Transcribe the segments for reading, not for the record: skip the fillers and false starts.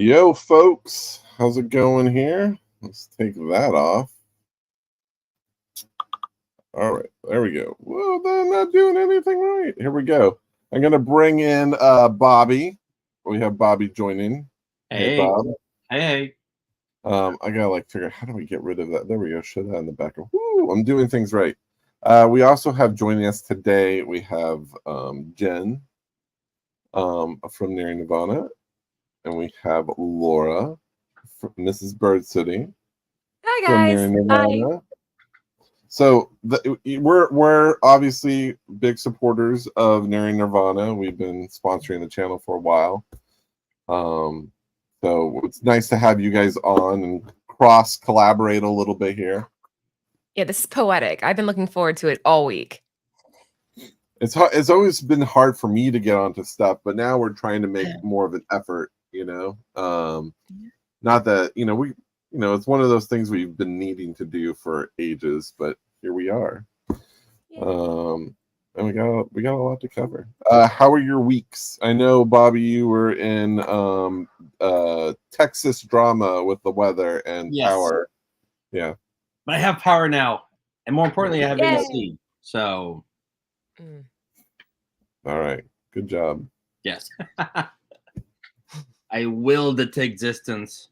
Yo, folks, how's it going here? Let's take that off. All right, there we go. Well, they're not doing anything right. Here we go. I'm going to bring in Bobby. We have Bobby joining. Hey, Bob. Hey. I gotta figure out how do we get rid of that. There we go. Show that in the background. Woo, I'm doing things right. We also have joining us today. We have Jen from Near Nirvana, and we have Laura from Mrs. Bird City. Hi guys. Hi. So we're obviously big supporters of Near Nirvana. We've been sponsoring the channel for a while. So it's nice to have you guys on and cross collaborate a little bit here. Yeah, this is poetic. I've been looking forward to it all week. It's always been hard for me to get onto stuff, but now we're trying to make more of an effort, not that, it's one of those things we've been needing to do for ages, but here we are. Yeah. And we got a lot to cover. How are your weeks? I know, Bobby, you were in Texas drama with the weather and power. Yeah. But I have power now. And more importantly, I have AC. So all right. Good job. Yes. I willed it to existence.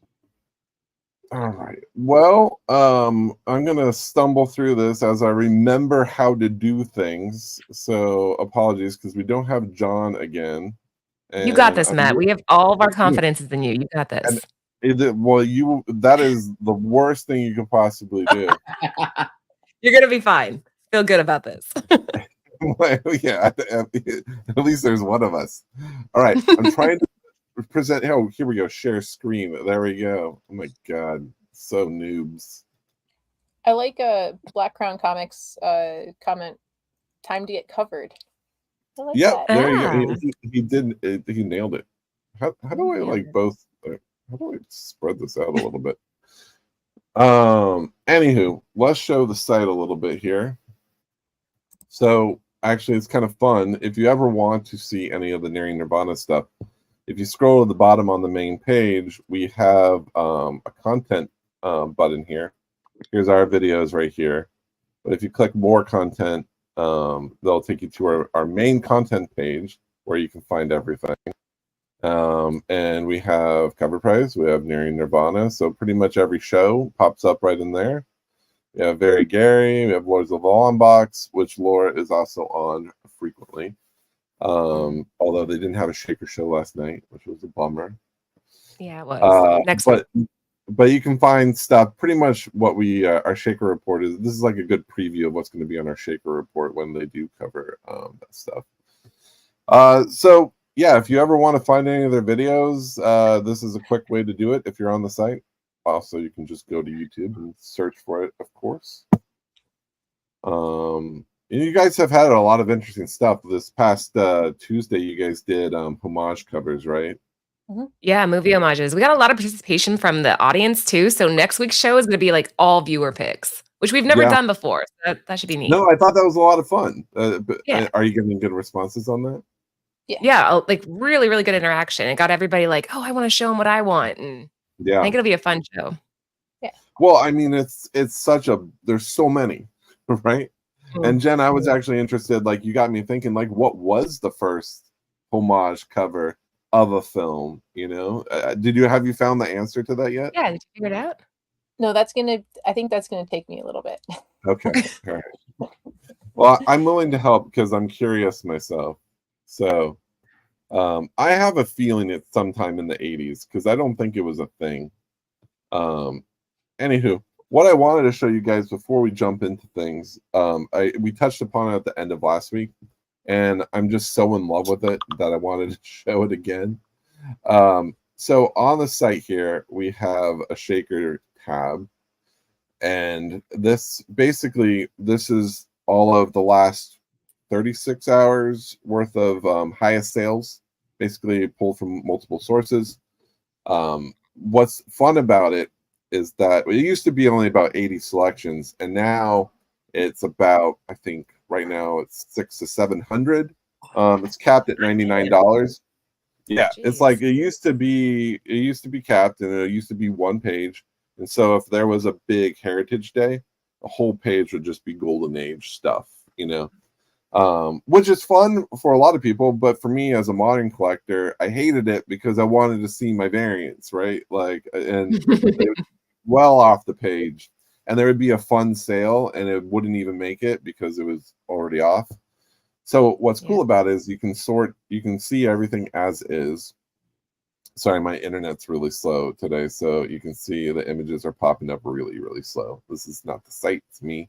All right. Well, I'm gonna stumble through this as I remember how to do things. So apologies because we don't have John again. You got this, Matt. We have all of our confidence in you. You got this. That is the worst thing you could possibly do. You're gonna be fine. Feel good about this. Yeah, at least there's one of us. All right. I'm trying to present. Oh, here we go. Share screen. There we go. Oh my god, so noobs. I like Black Crown Comics comment. Time to get covered. I like that. There you go. He did. He nailed it. How do I both? How do I spread this out a little bit? Anywho, let's show the site a little bit here. So actually, it's kind of fun. If you ever want to see any of the Near Nirvana stuff, if you scroll to the bottom on the main page, we have a content button here. Here's our videos right here. But if you click more content, they'll take you to our main content page where you can find everything. And we have COVRPRICE, we have Near Nirvana. So pretty much every show pops up right in there. We have Very Gary, we have Lords of Law Unbox, which Laura is also on frequently. Although they didn't have a Shaker show last night, which was a bummer. Yeah, it was. Next week. But you can find stuff pretty much what we our Shaker report is. This is like a good preview of what's going to be on our Shaker report when they do cover that stuff. So yeah, if you ever want to find any of their videos, this is a quick way to do it if you're on the site. Also, you can just go to YouTube and search for it, of course. You guys have had a lot of interesting stuff. This past Tuesday, you guys did homage covers, right? Mm-hmm. Yeah, movie homages. We got a lot of participation from the audience too. So next week's show is going to be like all viewer picks, which we've never done before. So that should be neat. No, I thought that was a lot of fun. Are you getting good responses on that? Yeah, like really, really good interaction. It got everybody like, oh, I want to show them what I want, and I think it'll be a fun show. Yeah. Well, I mean, it's such a there's so many, right? And Jen, I was actually interested, like you got me thinking, like what was the first homage cover of a film, have you found the answer to that yet? Yeah, did you figure it out? No, I think that's gonna take me a little bit. Okay. All right. Well, I'm willing to help because I'm curious myself. So I have a feeling it's sometime in the 80s because I don't think it was a thing. Anywho, what I wanted to show you guys before we jump into things, we touched upon it at the end of last week, and I'm just so in love with it that I wanted to show it again. So on the site here, we have a Shaker tab, and this is all of the last 36 hours worth of highest sales, basically pulled from multiple sources. What's fun about it is that it used to be only about 80 selections, and now it's about, I think right now it's 600 to 700. It's capped at $99. Yeah, it's Jeez. like it used to be capped, and it used to be one page. And so if there was a big Heritage Day, the whole page would just be Golden Age stuff, which is fun for a lot of people. But for me as a modern collector, I hated it because I wanted to see my variants, right? Like, and they would well off the page, and there would be a fun sale, and it wouldn't even make it because it was already off. So what's cool about it is you can see everything as is. Sorry, my internet's really slow today, so you can see the images are popping up really, really slow. This is not the site, it's me.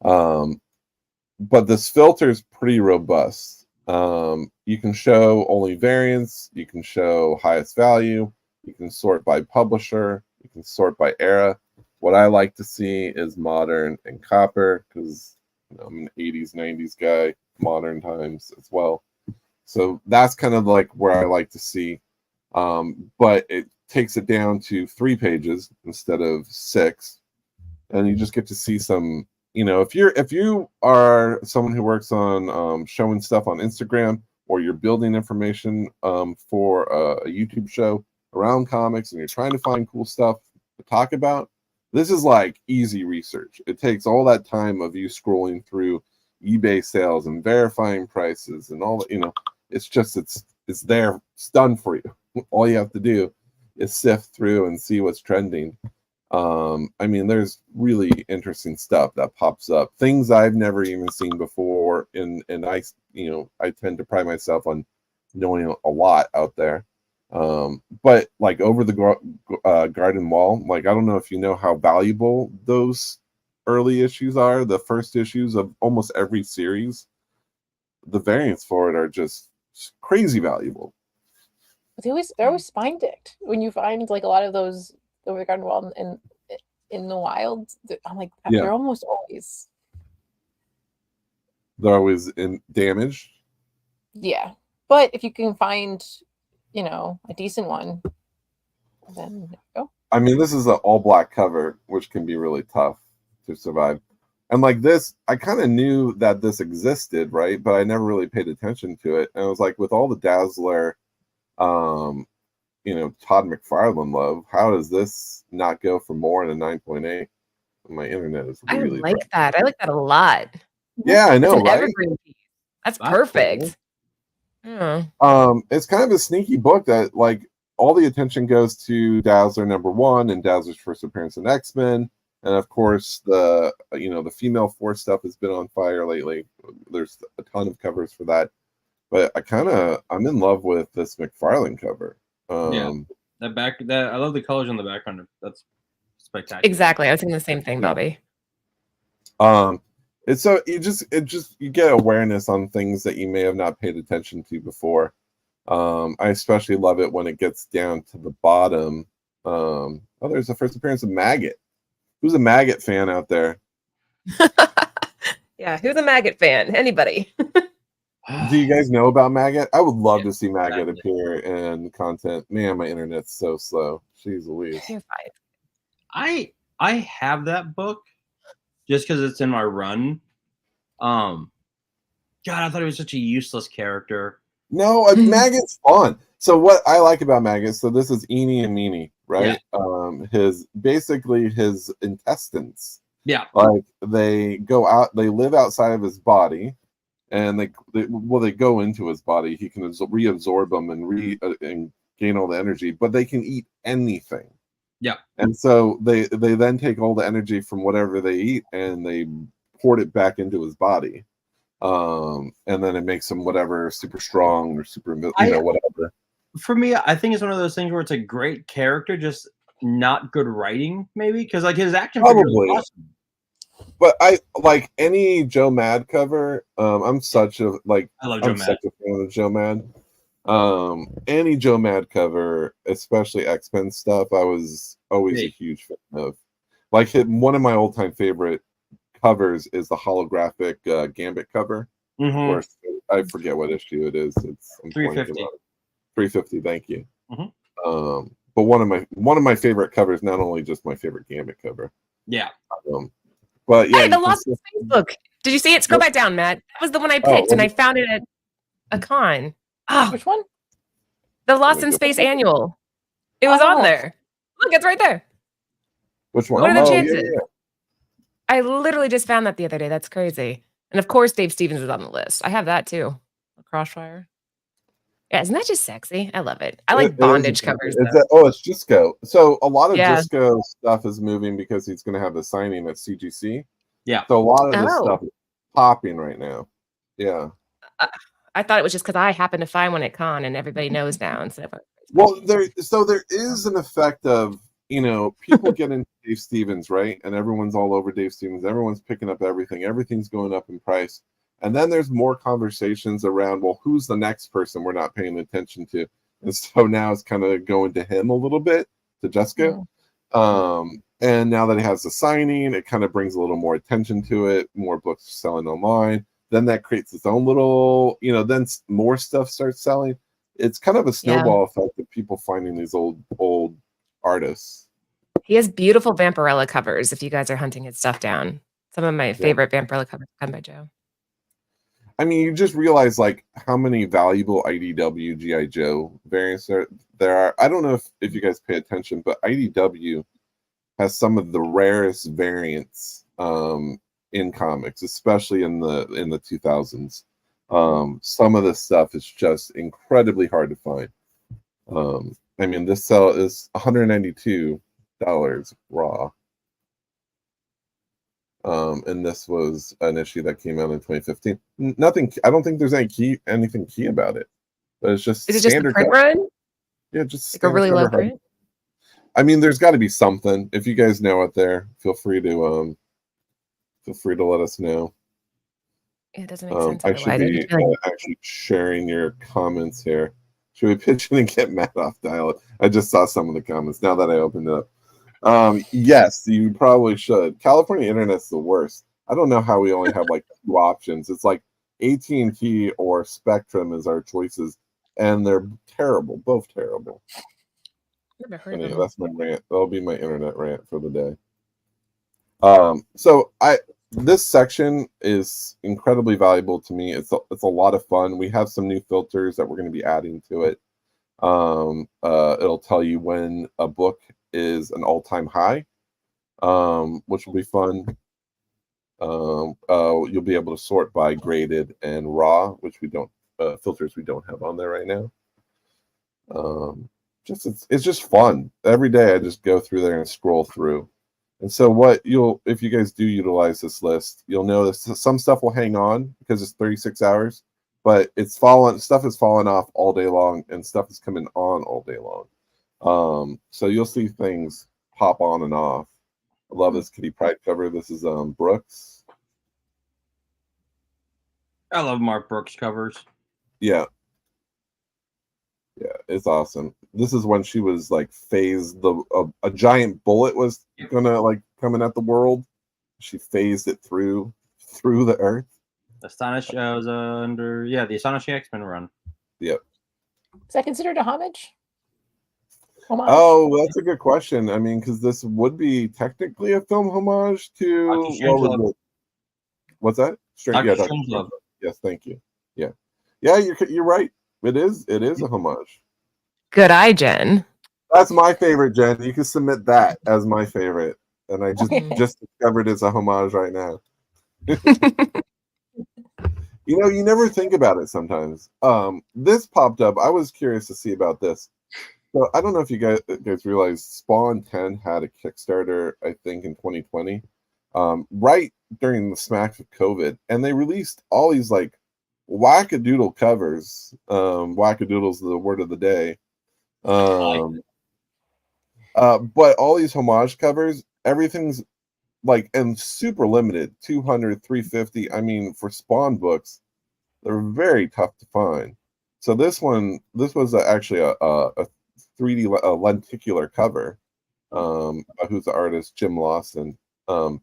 But this filter is pretty robust. You can show only variants, you can show highest value, you can sort by publisher, you can sort by era. What I like to see is modern and copper, because I'm an 80s, 90s guy, modern times as well. So that's kind of like where I like to see. But it takes it down to 3 pages instead of 6. And you just get to see some, if you are someone who works on showing stuff on Instagram, or you're building information for a YouTube show around comics, and you're trying to find cool stuff to talk about, this is like easy research. It takes all that time of you scrolling through eBay sales and verifying prices and all, it's there, it's done for you. All you have to do is sift through and see what's trending. There's really interesting stuff that pops up, things I've never even seen before, and I tend to pride myself on knowing a lot out there. But like Over the Garden Wall, like, I don't know if you know how valuable those early issues are, the first issues of almost every series. The variants for it are just crazy valuable. They're always spine dicked when you find like a lot of those Over the Garden Wall in the wild. I'm like, they're almost always. They're always in damage. Yeah, but if you can find, a decent one, then there you go. This is an all black cover, which can be really tough to survive. And like this, I kind of knew that this existed, right? But I never really paid attention to it. And it was like, with all the Dazzler, Todd McFarlane love, how does this not go for more than a 9.8? My internet is really I like that. I like that a lot. Yeah, I know, That's an right? evergreen piece. That's perfect. Cool. Yeah. It's kind of a sneaky book that, like, all the attention goes to Dazzler #1 and Dazzler's first appearance in X-Men, and of course the female Force stuff has been on fire lately. There's a ton of covers for that, but I'm in love with this McFarlane cover. That I love the colors on the background. That's spectacular. Exactly. I was thinking the same thing, Bobby. It's so you get awareness on things that you may have not paid attention to before. I especially love it when it gets down to the bottom. There's the first appearance of Maggot. Who's a Maggot fan out there? Yeah, who's a Maggot fan? Anybody? Do you guys know about Maggot? I would love to see Maggot appear in content. Man, my internet's so slow. Jeez Louise. You're fine. I have that book just because it's in my run. God, I thought it was such a useless character. No, Maggot's fun. So what I like about Maggot, so this is Eenie and Meanie, right? Yeah. His intestines. Yeah. Like, they go out, they live outside of his body, and they go into his body. He can reabsorb them and gain all the energy, but they can eat anything. Yeah. And so they then take all the energy from whatever they eat and they pour it back into his body. And then it makes him whatever, super strong or super, whatever. For me, I think it's one of those things where it's a great character, just not good writing, maybe, because like his action figure is awesome. But I like any Joe Mad cover. I'm such a I love Joe Mad. Such a fan of Joe Mad. Any Joe Mad cover, especially X-Men stuff, I was always a huge fan of. Like, one of my all-time favorite covers is the holographic Gambit cover. Mm-hmm. Where I forget what issue it is. It's 350. 350. Thank you. Mm-hmm. But one of my favorite covers, not only just my favorite Gambit cover. Yeah. But yeah, hey, the Lost Space book. Did you see it? Scroll back down, Matt. That was the one I picked, and I found it at a con. Oh, which one? The Lost in Space annual. It was on there. Look, it's right there. Which one? What are the Oh, chances? yeah. I literally just found that the other day. That's crazy. And of course, Dave Stevens is on the list. I have that too. Crossfire. Yeah, isn't that just sexy? I love it. I like bondage covers. It's Gisco. So a lot of Yeah. Gisco stuff is moving because he's going to have the signing at CGC. Yeah. So a lot of this stuff is popping right now. Yeah. I thought it was just because I happened to find one at con and everybody knows now instead of. Well, there is an effect of, you know, people get into Dave Stevens, right? And everyone's all over Dave Stevens. Everyone's picking up everything. Everything's going up in price. And then there's more conversations around, well, who's the next person we're not paying attention to? And so now it's kind of going to him a little bit, to Jessica. And now that he has the signing, it kind of brings a little more attention to it. More books selling online. Then that creates its own little, you know, then more stuff starts selling. It's kind of a snowball effect of people finding these old artists. He has beautiful Vampirella covers if you guys are hunting his stuff down. Some of my favorite Vampirella covers done by Joe. I mean, you just realize like how many valuable IDW G.I. Joe variants there are. I don't know if you guys pay attention, but IDW has some of the rarest variants in comics, especially in the 2000s. Some of this stuff is just incredibly hard to find. I mean, this sell is $192 raw. And this was an issue that came out in 2015. Nothing. I don't think there's anything key about it. But it's just is it just a print run? Yeah, just like a really low print. I mean, there's got to be something. If you guys know out there, feel free to let us know. It doesn't make sense. I should be actually sharing your comments here. Should we pitch in and get Matt off dial? I just saw some of the comments now that I opened it up. Yes, you probably should. California internet's the worst. I don't know how we only have like 2 options. It's like AT&T or Spectrum is our choices, and they're terrible, both terrible. Never heard of that's my rant. That'll be my internet rant for the day. So this section is incredibly valuable to me. It's a lot of fun. We have some new filters that we're going to be adding to it. It'll tell you when a book is an all-time high, which will be fun. You'll be able to sort by graded and raw, which we don't filters we don't have on there right now. It's just fun. Every day I just go through there and scroll through. And so if you guys do utilize this list, you'll notice some stuff will hang on because it's 36 hours, but stuff is falling off all day long and stuff is coming on all day long. So you'll see things pop on and off. I love this Kitty Pryde cover. This is Brooks. I love Mark Brooks covers. Yeah. Yeah, it's awesome. This is when she was like phased. A giant bullet was gonna like coming at the world. She phased it through the earth. The Astonishing X-Men run. Yep. Is that considered a homage? Oh, that's a good question. I mean, because this would be technically a film homage to what's that? Strangelove. Yes, thank you. Yeah, you're right. It is a homage. Good eye, Jen. That's my favorite, Jen. You can submit that as my favorite, and I just discovered it's a homage right now. You know, you never think about it sometimes. This popped up. I was curious to see about this. So I don't know if you guys realize Spawn 10 had a Kickstarter, I think, in 2020, right during the smack of COVID, and they released all these like wackadoodle covers. Wackadoodle's the word of the day. But all these homage covers, everything's like and super limited, 200, 350. I mean, for Spawn books, they're very tough to find. So this was actually a 3D lenticular cover. Who's the artist? Jim Lawson. But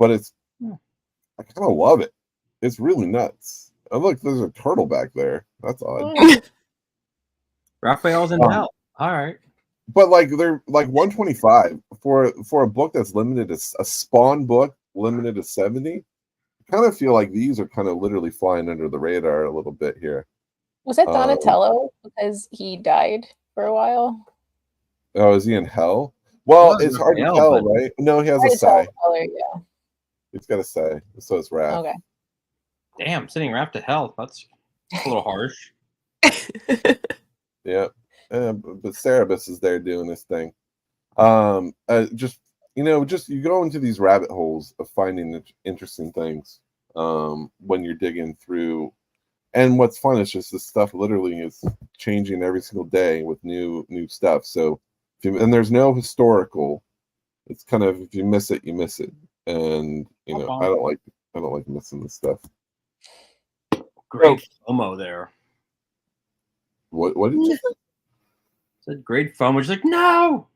I kind of love it. It's really nuts. Oh, look, there's a turtle back there. That's odd. Raphael's in hell. All right. But like they're like 125 for a book that's limited to a Spawn book, limited to 70. I kind of feel like these are kind of literally flying under the radar a little bit here. Was that Donatello because he died for a while? Oh, is he in hell? Well, it's hard to tell, but... right? No, he has Hard a to tell sai. the color, yeah. He's got a sai, so it's Raph. Okay. Damn, sending Raph to hell. That's a little harsh. Yeah. But Cerebus is there doing this thing. Just you go into these rabbit holes of finding interesting things when you're digging through. And what's fun is just this stuff literally is changing every single day with new stuff. So, and there's no historical. It's kind of, if you miss it, you miss it. And I don't like missing this stuff. Great FOMO there. What did you say? Said great FOMO. She's like, no.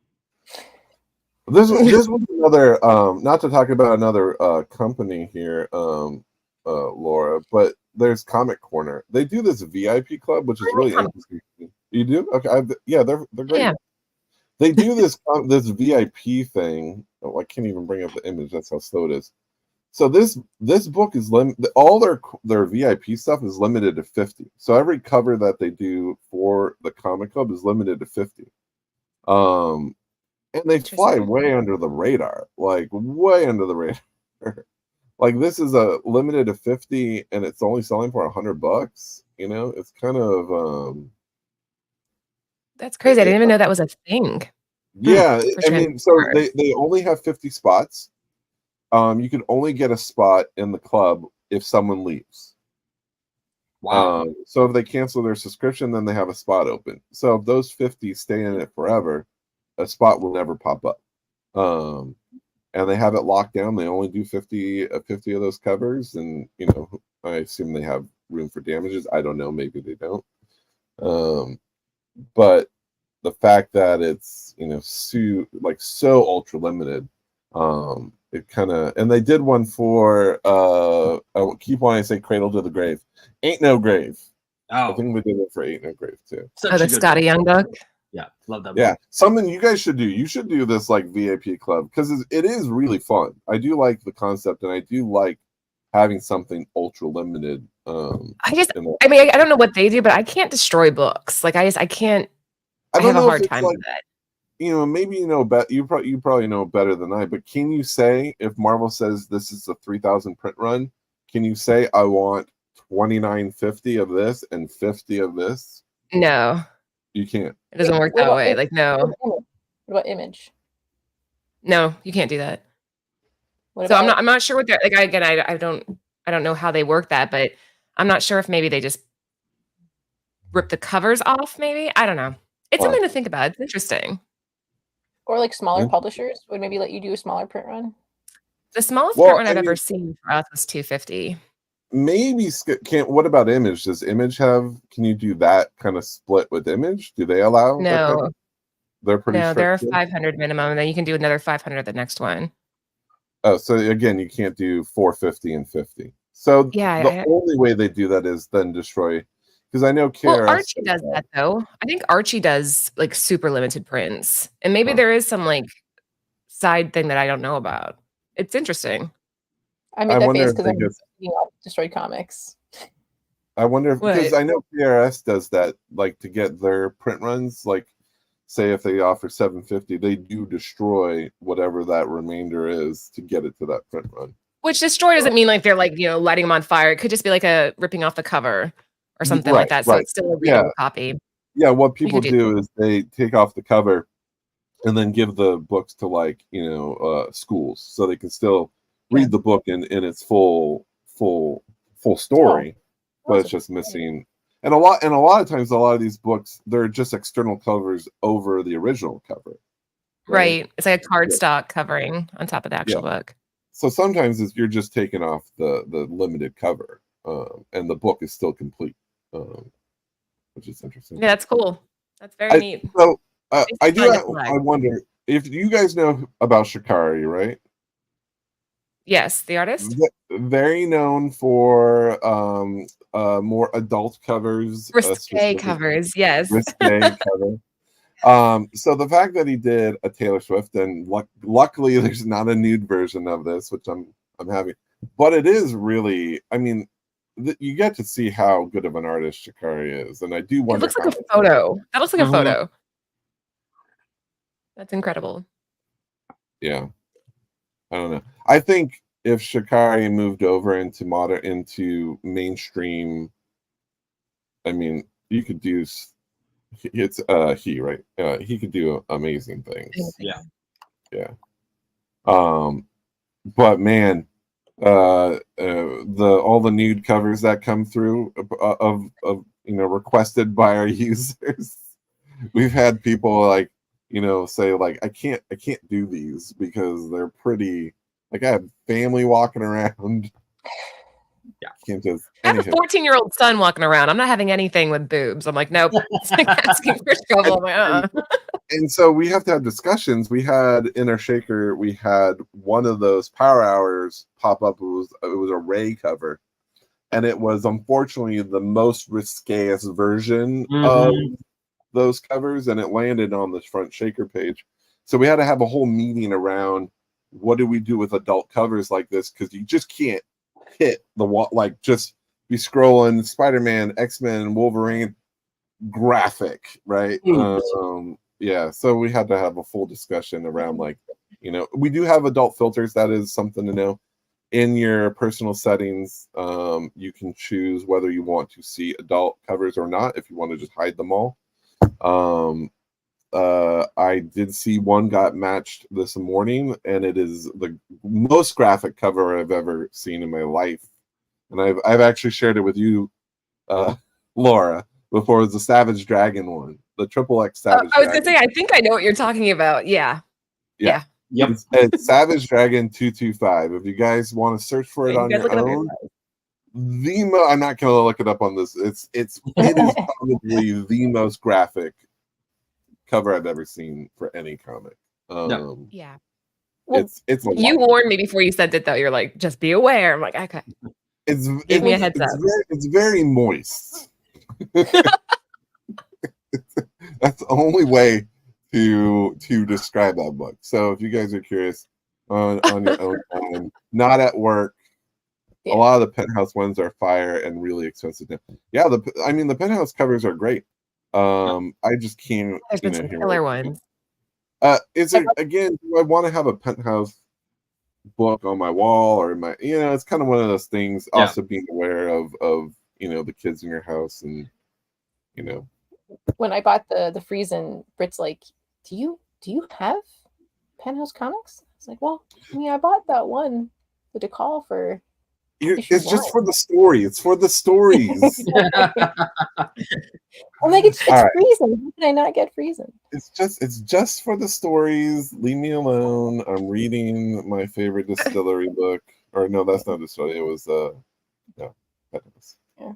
This was another not to talk about another company here, Laura, but there's Comic Corner. They do this VIP club, which is really interesting. You do? Okay. They're great. Yeah. They do this VIP thing. Oh, I can't even bring up the image. That's how slow it is. So this book is all their VIP stuff is limited to 50. So every cover that they do for the comic club is limited to 50. And they fly way under the radar, like way under the radar. Like this is a limited to 50, and it's only selling for $100. It's kind of that's crazy. I didn't even know that was a thing. Yeah, I mean, so they only have 50 spots. You can only get a spot in the club if someone leaves. Wow. So if they cancel their subscription, then they have a spot open. So if those 50 stay in it forever, a spot will never pop up. And they have it locked down. They only do 50 of those covers, and I assume they have room for damages. I don't know, maybe they don't. But the fact that it's so ultra limited, it kind of, and they did one for I keep wanting to say Cradle to the Grave. Ain't No Grave. Oh. I think we did it for Ain't No Grave too. The Scotty Young book. Yeah, love that book. Yeah, something you guys should do. You should do this like VIP club because it is really fun. I do like the concept, and I do like having something ultra limited. I don't know what they do, but I can't destroy books. Like I can't. I have a hard time with that. Maybe you probably know better than I, but can you say, if Marvel says this is a 3,000 print run, can you say I want 2950 of this and 50 of this? No, you can't. It doesn't work that way. Like, no. What about Image? No, you can't do that. So I'm not sure what they're like. Again, I don't know how they work that, but I'm not sure if maybe they just rip the covers off. Maybe, I don't know. It's something to think about. It's interesting. Or like smaller publishers would maybe let you do a smaller print run. The smallest print run I've ever seen for us was 250. Maybe what about Image? Does Image can you do that kind of split with Image? Do they allow? No. They're pretty strict. They're 500 minimum, and then you can do another 500 the next one. Oh, so again, you can't do 450 and 50. So the only way they do that is then destroy. Because I know Archie does that though. I think Archie does like super limited prints, and maybe there is some like side thing that I don't know about. It's interesting. I made that face because I'm destroy comics. I wonder if because I know PRS does that, like to get their print runs. Like, say if they offer 750, they do destroy whatever that remainder is to get it to that print run. Which destroy doesn't mean like they're like lighting them on fire. It could just be like a ripping off the cover or something like that. So it's still a real copy. Yeah, what people do is they take off the cover and then give the books to schools so they can still read the book in its full story, but it's just missing. And a lot of times, a lot of these books, they're just external covers over the original cover. Right. It's like a cardstock covering on top of the actual book. So sometimes you're just taking off the limited cover, and the book is still complete, which is interesting. Yeah, that's cool. That's very neat. So I wonder if you guys know about Shikari, right? Yes, the artist. Very known for more adult covers, risque covers. Yes, risque cover. So the fact that he did a Taylor Swift, and luckily there's not a nude version of this, which I'm happy. But it is really, I mean, you get to see how good of an artist Shikari is, and I do It wonder. looks like a photo. That looks like a photo. That's incredible. Yeah, I don't know. I think if Shikari moved over into mainstream, I mean, you could do. It's he right. He could do amazing things. Yeah. Yeah. But man, all the nude covers that come through of requested by our users. We've had people like say like I can't do these because they're pretty. Like I have family walking around. Yeah, can't just. I have a 14-year-old son walking around. I'm not having anything with boobs. I'm like, nope. It's like asking for trouble. I'm like, And so we have to have discussions. We had in our shaker, we had one of those Power Hours pop up. It was a Ray cover, and it was unfortunately the most risqueest version of those covers, and it landed on the front shaker page. So we had to have a whole meeting around what do we do with adult covers like this, because you just can't hit the wall, like just be scrolling Spider-Man, X-Men, Wolverine graphic, right? Yeah, so we had to have a full discussion around like, we do have adult filters. That is something to know. In your personal settings, you can choose whether you want to see adult covers or not, if you want to just hide them all. I did see one got matched this morning, and it is the most graphic cover I've ever seen in my life. And I've actually shared it with you, Laura, before. It was the Savage Dragon one, the XXX Savage Dragon. I was going to say, I think I know what you're talking about. Yeah. Yep. It's Savage Dragon 225. If you guys want to search for it on your own, I'm not going to look it up on this. It is probably the most graphic cover I've ever seen for any comic. Yeah. It's you warned me before you sent it though. You're like, just be aware. I'm like, okay. Give me a heads up. It's very moist. That's the only way to describe that book. So if you guys are curious on your own time, not at work, a lot of the Penthouse ones are fire and really expensive now. Yeah, the Penthouse covers are great. I just can't. There's some killer ones. Is it again? Do I want to have a Penthouse book on my wall or in my? It's kind of one of those things. Yeah. Also being aware of the kids in your house and When I bought the Friesen, Brit's like, do you have Penthouse comics? I was like, well, I bought that one, the Decall for. It's just for the story. It's for the stories. I'm like, it's Friesen. How can I not get Friesen? It's just for the stories. Leave me alone. I'm reading my favorite distillery book. Or no, that's not distillery. It was Penthouse. Yeah.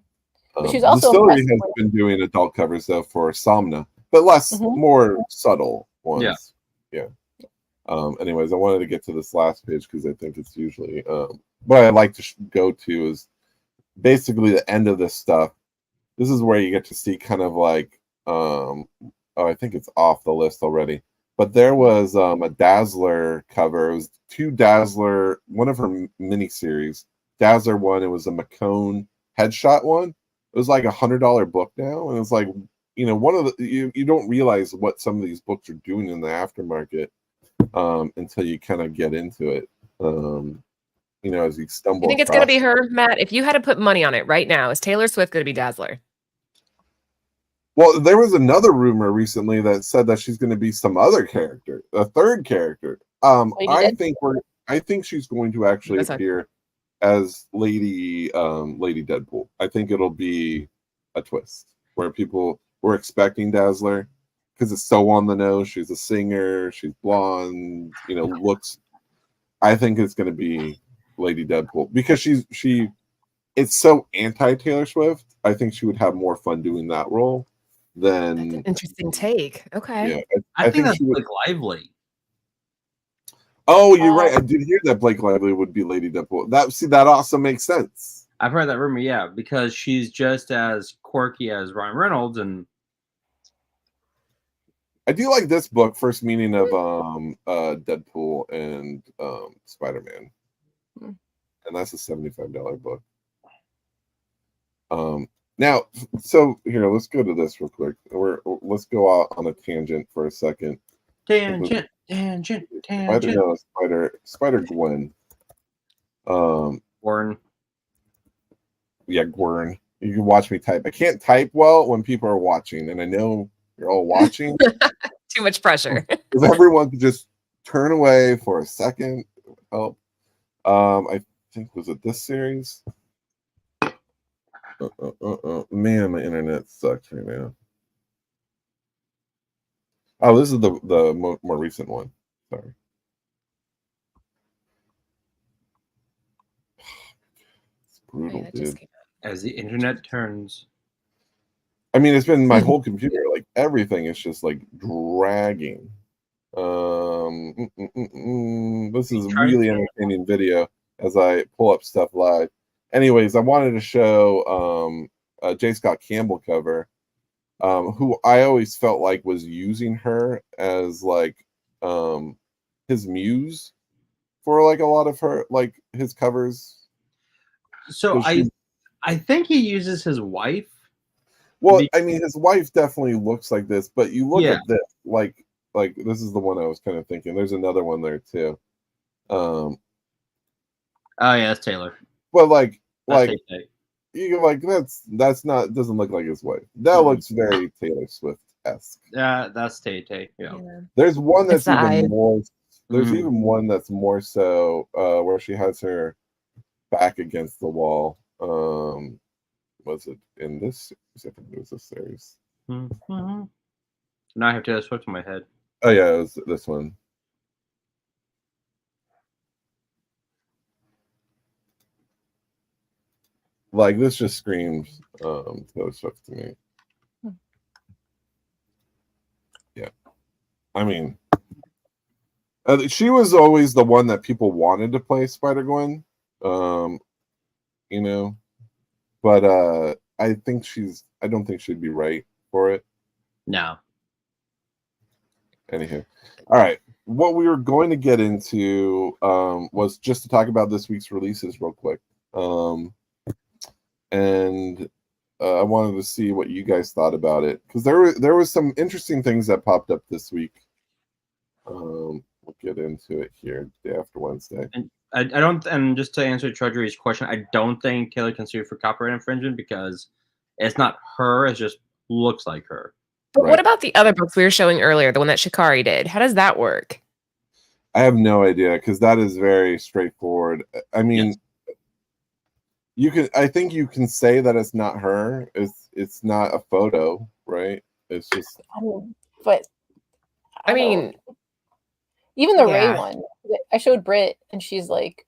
But she's also Distillery has been doing adult covers though for Somna, but more subtle ones. Yeah. Anyways, I wanted to get to this last page because I think it's usually what I like to go to is basically the end of this stuff. This is where you get to see kind of like I think it's off the list already, but there was a Dazzler cover. It was two Dazzler, one of her miniseries. Dazzler one, it was a McCone headshot one. It was like $100 book now, and it's like one of the you don't realize what some of these books are doing in the aftermarket until you kind of get into it. As you stumble. You think it's going to be her, Matt? If you had to put money on it right now, is Taylor Swift going to be Dazzler? Well, there was another rumor recently that said that she's going to be some other character, a third character. I think she's going to actually appear as Lady Deadpool. I think it'll be a twist where people were expecting Dazzler because it's so on the nose. She's a singer. She's blonde. Looks. I think it's going to be Lady Deadpool because it's so anti Taylor Swift. I think she would have more fun doing that role than. That's an interesting take. Okay. Yeah, I think that's Blake Lively. Oh, you're right. I did hear that Blake Lively would be Lady Deadpool. That also makes sense. I've heard that rumor, yeah, because she's just as quirky as Ryan Reynolds, and I do like this book, first meeting of Deadpool and Spider-Man. And that's a $75 book. Now, so here, let's go to this real quick. Let's go out on a tangent for a second. Tangent. Spider Gwen. Warren. Yeah, Gwern. You can watch me type. I can't type well when people are watching, and I know you're all watching. Too much pressure. If everyone could just turn away for a second, it would help. I think, was it this series? Man, my internet sucks right now. Oh, this is the more recent one. Sorry. It's brutal, dude. As the internet turns. I mean, it's been my whole computer. Like, everything is just, like, dragging. This is a really entertaining video as I pull up stuff live. Anyways, I wanted to show J. Scott Campbell cover, who I always felt like was using her as like his muse for like a lot of her like his covers. So I think he uses his wife. Well, I mean, his wife definitely looks like this, but you look at this, like this is the one I was kind of thinking. There's another one there too. Oh yeah, that's Taylor. Well, like you like that's not doesn't look like his wife. That looks very Taylor Swift-esque. Yeah, that's Tay. Yeah. There's one that's even more. There's even one that's more so where she has her back against the wall. Was it in this series? I think it was this series. Now I have Taylor Swift in my head. Oh yeah, it was this one. Like, this just screams Taylor Swift to me. Yeah. I mean, she was always the one that people wanted to play Spider-Gwen. You know, but I don't think she'd be right for it. No. Anywho. All right. What we were going to get into was just to talk about this week's releases real quick. And I wanted to see what you guys thought about it, because there was some interesting things that popped up this week. We'll get into it here day after Wednesday. And I don't, and just to answer Treasury's question, I don't think Taylor can sue for copyright infringement because it's not her; it just looks like her. But what about the other books we were showing earlier, the one that Shikari did? How does that work? I have no idea, because that is very straightforward. I mean, I think you can say that it's not her. It's not a photo, right? It's just. But I mean, even the Ray one, I showed Britt, and she's like,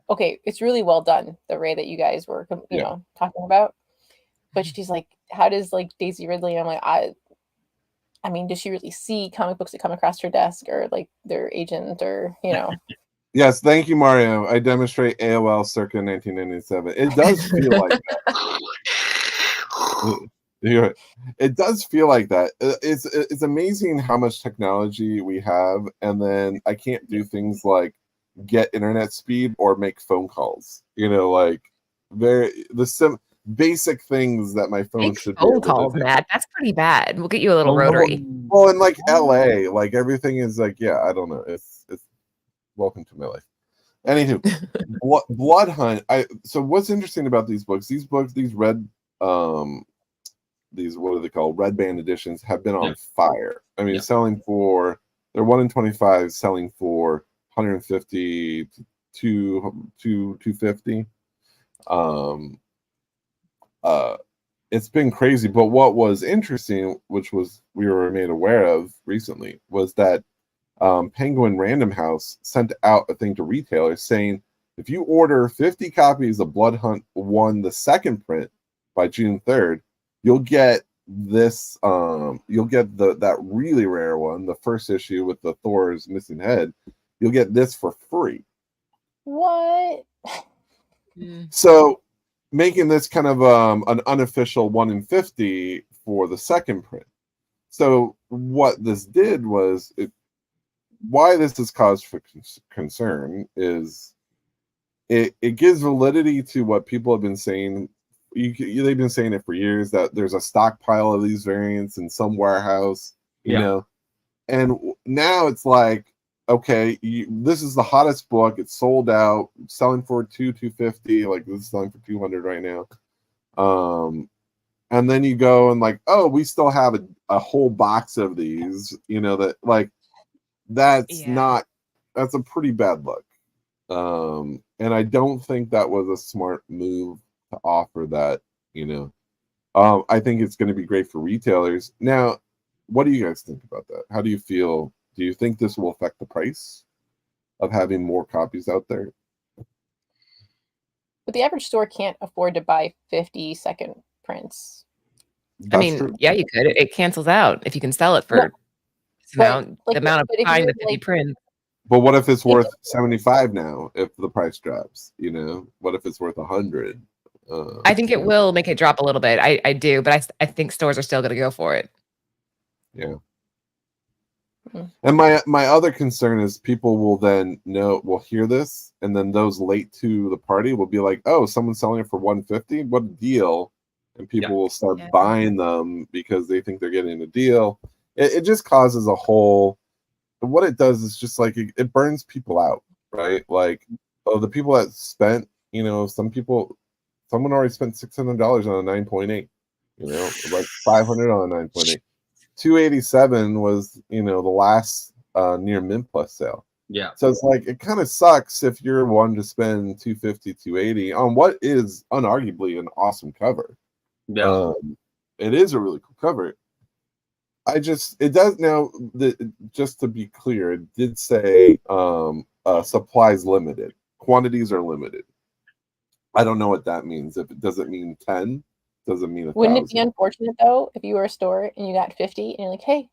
"Okay, it's really well done." The Ray that you guys were, you know, talking about. But she's like, "How does like Daisy Ridley?" And I'm like, I mean, does she really see comic books that come across her desk, or like their agent, or you know? Yes, thank you, Mario. I demonstrate AOL circa 1997. It does feel like that. It does feel like that. It's amazing how much technology we have, and then I can't do things like get internet speed or make phone calls. You know, like basic things that my phone should be able calls, to do. Matt. That's pretty bad. We'll get you a little rotary. Well, in like LA, like everything is like, I don't know. It's welcome to my life. Anywho, Blood Hunt. So what's interesting about these books? These red, these what are they called? Red Band editions have been on fire. I mean, selling for they're 1 in 25, selling for 150 to 250. It's been crazy. But what was interesting, which was we were made aware of recently, was that Penguin Random House sent out a thing to retailers saying, if you order 50 copies of Blood Hunt 1, the second print, by June 3rd, you'll get this. You'll get that really rare one, the first issue with the Thor's missing head. You'll get this for free. What? So, making this kind of an unofficial 1 in 50 for the second print. So, what this did was why this is cause for concern is it gives validity to what people have been saying they've been saying it for years that there's a stockpile of these variants in some warehouse, you know, and now it's like, okay, this is the hottest book. It's sold out, selling for $250. Like this is selling for $200 right now. And then you go and like, oh, we still have a whole box of these, you know, that like that's a pretty bad look. And I don't think that was a smart move to offer that, you know. I think it's going to be great for retailers. Now, what do you guys think about that? How do you feel? Do you think this will affect the price of having more copies out there? But the average store can't afford to buy 50 second prints. I mean, true. Yeah, you could. It cancels out if you can sell it for the amount of time that 50 prints. But what if it's worth 75 now? If the price drops, you know, what if it's worth 100? I think it will make it drop a little bit. I do, but I think stores are still going to go for it. Yeah. And my other concern is people will hear this, and then those late to the party will be like, oh, someone's selling it for $150. What a deal! And people will start buying them because they think they're getting a deal. It just causes a whole. What it does is just like it burns people out, right? Like, oh, the people that spent, you know, someone already spent $600 on a 9.8, you know, like $500 on a 9.8. 287 was, you know, the last near mint plus sale. Yeah. So it's like it kind of sucks if you're one to spend 250, 280 on what is unarguably an awesome cover. Yeah. It is a really cool cover. It does now. Just to be clear, it did say supplies limited, quantities are limited. I don't know what that means. If it doesn't mean 10, doesn't mean 1,000. Wouldn't it be unfortunate though if you were a store and you got 50 and you're like, hey,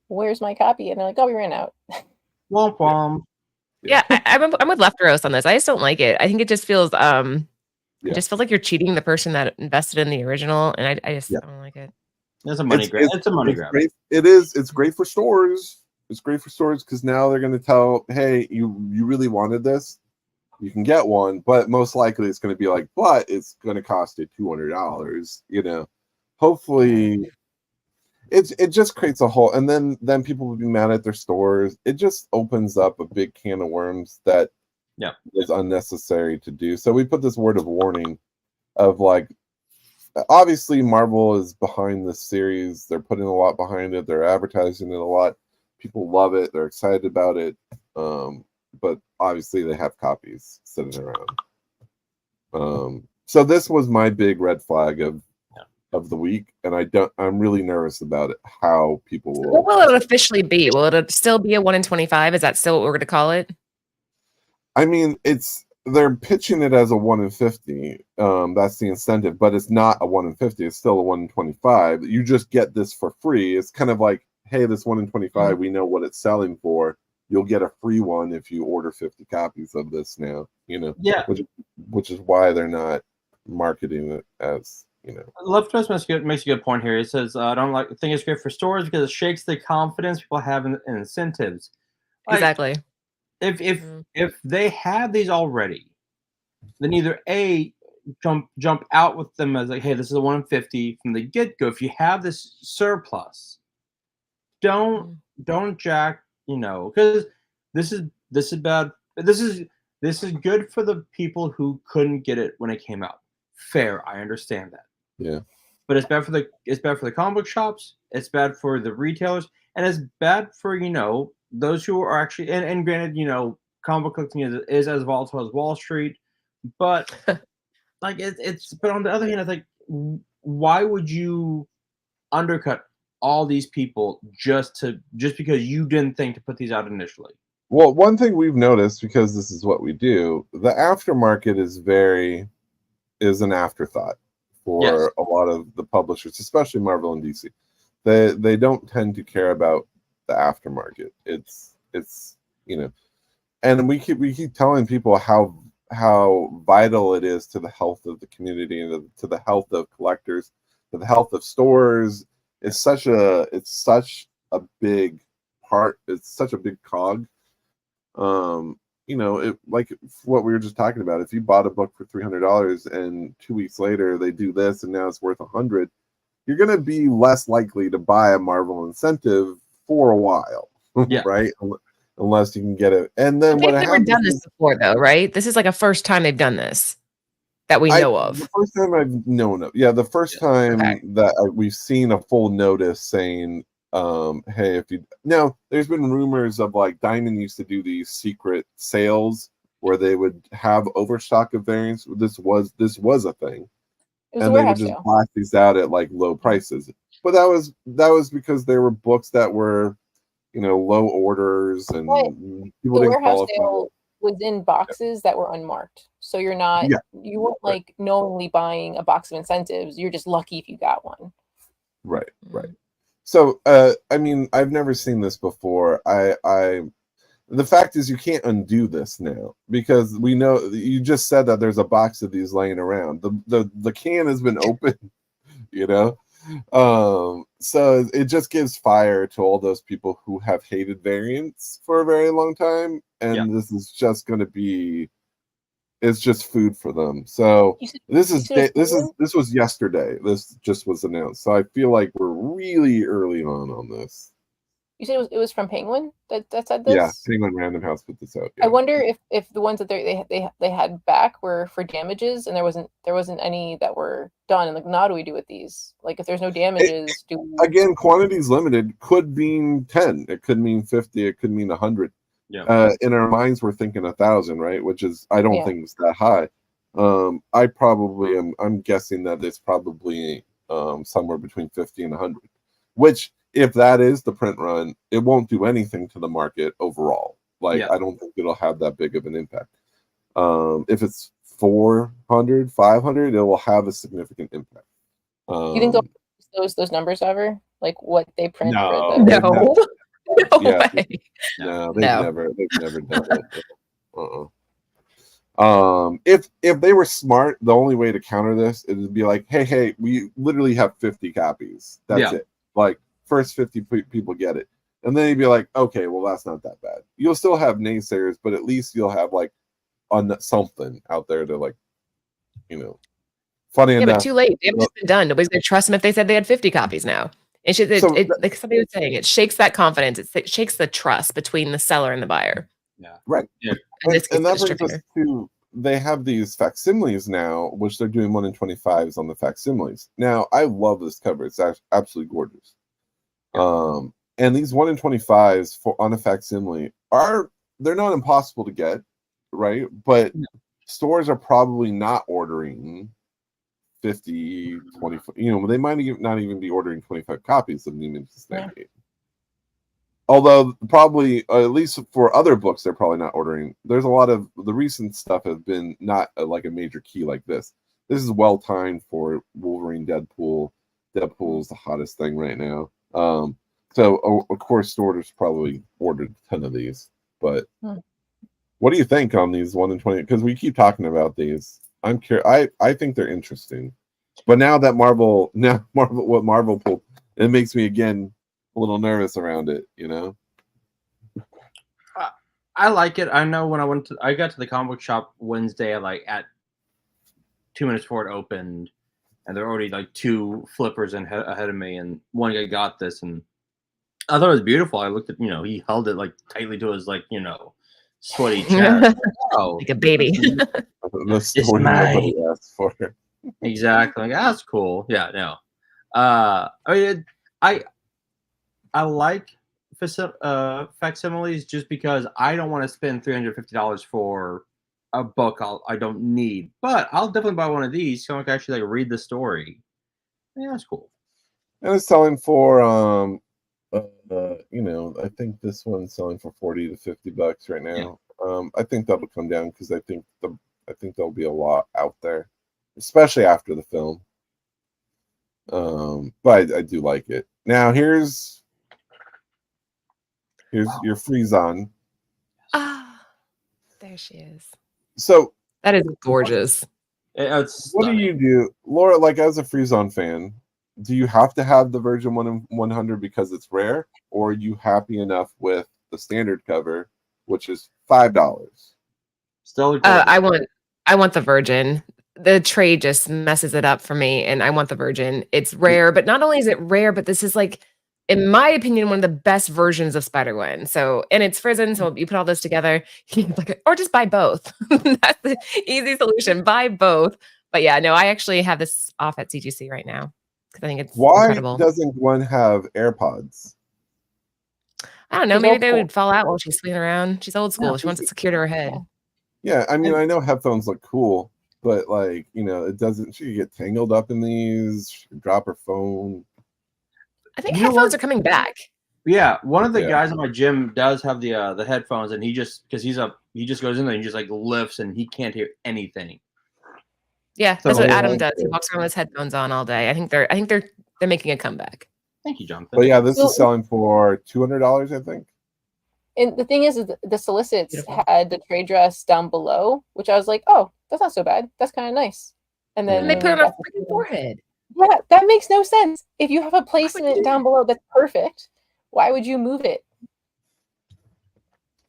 where's my copy? And they're like, oh, we ran out. Womp womp. Yeah, I'm with Lefteros on this. I just don't like it. I think it just feels it just feels like you're cheating the person that invested in the original, and I just don't like it. It's a money grab. It's a money grab. It is. It's great for stores. It's great for stores because now they're going to tell, hey, you really wanted this, you can get one, but most likely it's going to be like, but it's going to cost you $200. You know, hopefully, it just creates a whole, and then people will be mad at their stores. It just opens up a big can of worms that is unnecessary to do. So we put this word of warning of like, obviously Marvel is behind this series. They're putting a lot behind it. They're advertising it a lot. People love it. They're excited about it. But obviously they have copies sitting around. So this was my big red flag of the week, and I'm really nervous about it. How people will. What will it officially be? Will it still be a 1 in 25? Is that still what we're going to call it? I mean, they're pitching it as a 1 in 50. That's the incentive, but it's not a 1 in 50. It's still a 1 in 25. You just get this for free. It's kind of like, hey, this 1 in 25, we know what it's selling for. You'll get a free one if you order 50 copies of this now. You know, which is why they're not marketing it as, you know. Lefteros makes a good point here. It says, I don't think it's great for stores because it shakes the confidence people have in incentives. Exactly. If they had these already, then either A, jump out with them as like, hey, this is a 1 in 50 from the get-go. If you have this surplus, don't jack, you know, because this is bad. This is good for the people who couldn't get it when it came out. Fair, I understand that. Yeah. But it's bad for the comic book shops, it's bad for the retailers, and it's bad for, you know, those who are actually, and granted, you know, comic book collecting is as volatile as Wall Street, but like but on the other hand, I think, why would you undercut all these people just because you didn't think to put these out initially? Well, one thing we've noticed, because this is what we do, the aftermarket is an afterthought for a lot of the publishers, especially Marvel and DC. They don't tend to care about the aftermarket. It's you know, and we keep telling people how vital it is to the health of the community and to the health of collectors, to the health of stores. It's such a big part. It's such a big cog. like what we were just talking about. If you bought a book for $300 and 2 weeks later they do this and now it's worth $100, you're going to be less likely to buy a Marvel incentive for a while, Yeah. right? Unless you can get it. And then they've never done this before, though, right? This is like a first time they've done this that we know of. The first time I've known of. Yeah, the first time that we've seen a full notice saying, hey, if you now there's been rumors of like Diamond used to do these secret sales where they would have overstock of variants. This was a thing. And they would just blast these out at like low prices. But that was because there were books that were, low orders and people didn't qualify. Sale was in boxes that were unmarked. So you're not you weren't like knowingly buying a box of incentives. You're just lucky if you got one. Right. So I mean, I've never seen this before. The fact is you can't undo this now because we know you just said that there's a box of these laying around. The can has been opened, so it just gives fire to all those people who have hated variants for a very long time, and this is just going to be, it's just food for them. So this was yesterday. This just was announced, so I feel like we're really early on this. You said it was from Penguin that said this? Yeah, Penguin Random House put this out. Yeah. I wonder if the ones that they had back were for damages, and there wasn't any that were done. And like, now what do we do with these? Like, if there's no damages, again, quantities limited could mean 10. It could mean 50. It could mean 100. Yeah. In our minds, we're thinking 1,000, right? Which is I don't think it's that high. I probably am. I'm guessing that it's probably somewhere between 50 and 100, which. If that is the print run, it won't do anything to the market overall. Like, I don't think it'll have that big of an impact. If it's 400, 500, it will have a significant impact. You think they'll use those numbers ever? Like what they print? No. No, they've never done it. If they were smart, the only way to counter this is to be like, hey, we literally have 50 copies. That's it. Like, first 50 people get it, and then you'd be like, okay, well, that's not that bad. You'll still have naysayers, but at least you'll have like something out there to like, funny enough. But too late. They've just been done. Nobody's gonna trust them if they said they had 50 copies now. Like somebody was saying, it shakes that confidence. It shakes the trust between the seller and the buyer. Yeah, right. Yeah, and that brings us to, they have these facsimiles now, which they're doing 1 in 25s on the facsimiles. Now, I love this cover. It's absolutely gorgeous. And these 1 in 25s on a facsimile they're not impossible to get, right? But stores are probably not ordering 50, 20, they might not even be ordering 25 copies of Neiman's Standard. Although probably, at least for other books, they're probably not ordering. There's a lot of the recent stuff have been not like a major key like this. This is well timed for Wolverine, Deadpool. Deadpool is the hottest thing right now. So of course, stores probably ordered a ton of these. But what do you think on these 1 in 20? Because we keep talking about these. I'm curious. I think they're interesting. But now that Marvel pulled, it makes me again a little nervous around it. I like it. I know when I got to the comic book shop Wednesday, at 2 minutes before it opened, and there were already like 2 flippers ahead of me, and one guy got this, and I thought it was beautiful. I looked at, he held it like tightly to his sweaty chest. Like a baby. It's mine. Exactly. Like, that's cool. Yeah, no. I mean, I like facsimiles just because I don't want to spend $350 for a book I don't need, but I'll definitely buy one of these so I can actually read the story. Yeah, that's cool. And it's selling for I think this one's selling for $40 to $50 right now. Yeah. I think that'll come down because I think there'll be a lot out there, especially after the film. But I do like it. Now here's your Friezon. There she is. So that is gorgeous. What do you do, Laura? Like, as a Friezon fan, do you have to have the Virgin 1 in 100 because it's rare, or are you happy enough with the standard cover, which is $5? Still, I want the Virgin. The trade just messes it up for me, and I want the Virgin. It's rare, but not only is it rare, but this is like, in my opinion, one of the best versions of Spider-Gwen. So, and it's Frozen, so you put all those together, or just buy both. That's the easy solution. Buy both. But yeah, no, I actually have this off at CGC right now because I think it's incredible. Doesn't one have AirPods? I don't know. Maybe they would fall out while she's swinging around. She's old school. She wants it secured to her head. Yeah, I mean, I know headphones look cool, but like, you know, it doesn't. She could get tangled up in these. She could drop her phone. I think headphones are coming back. Yeah, one of the guys in my gym does have the headphones, and he just he just goes in there and just like lifts, and he can't hear anything. Yeah, that's what Adam does. He walks around with his headphones on all day. I think they're making a comeback. Thank you, Jonathan. But yeah, this is selling for $200, I think. And the thing is the solicits had the trade dress down below, which I was like, oh, that's not so bad. That's kind of nice. And then they put it on her freaking forehead. Yeah, that makes no sense. If you have a placement down below that's perfect, why would you move it?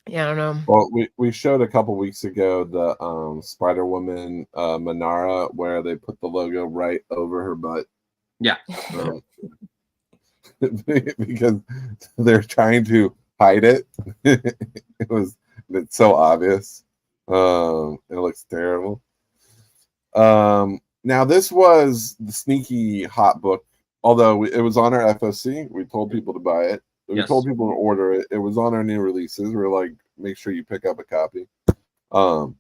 Yeah, I don't know. Well, we showed a couple weeks ago the Spider-Woman Manara, where they put the logo right over her butt. Yeah. Because they're trying to hide it. It's so obvious. It looks terrible. Now this was the sneaky hot book, although it was on our FOC. We told people to buy it. We told people to order it. It was on our new releases. We were like, make sure you pick up a copy. Now,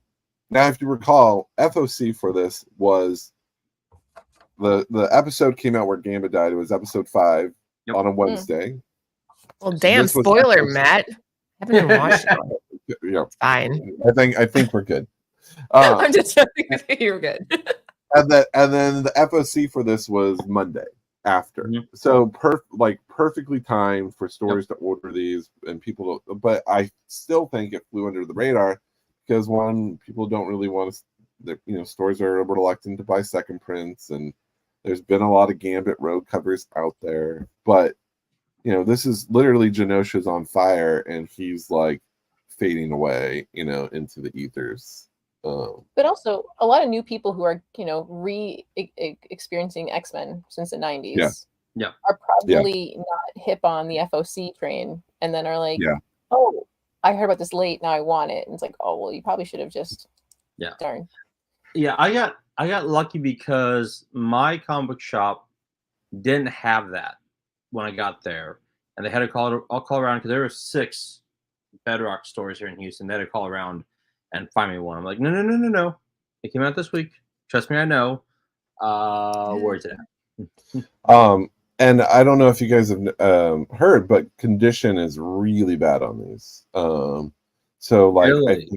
if you recall, FOC for this was the episode came out where Gambit died. It was episode 5 on a Wednesday. Well, damn, spoiler, Matt. I haven't even watched it. Yeah, fine. I think we're good. I'm just joking. You were good. and then the FOC for this was Monday after. So perfectly timed for stores to order these and people to, but I still think it flew under the radar because one, people don't really want to, stores are reluctant to buy second prints, and there's been a lot of Gambit road covers out there, but this is literally Genosha's on fire and he's like fading away, into the ethers. But also a lot of new people who are, experiencing X-Men since the 90s are probably not hip on the FOC train, and then are like, oh, I heard about this late, now I want it. And it's like, oh, well, you probably should have just darn. Yeah, I got lucky because my comic book shop didn't have that when I got there, and they had to call around because there were 6 Bedrock stores here in Houston. They had to call around and find me one. I'm like, no. It came out this week. Trust me, I know. Where's it at? And I don't know if you guys have heard, but condition is really bad on these. So like, really?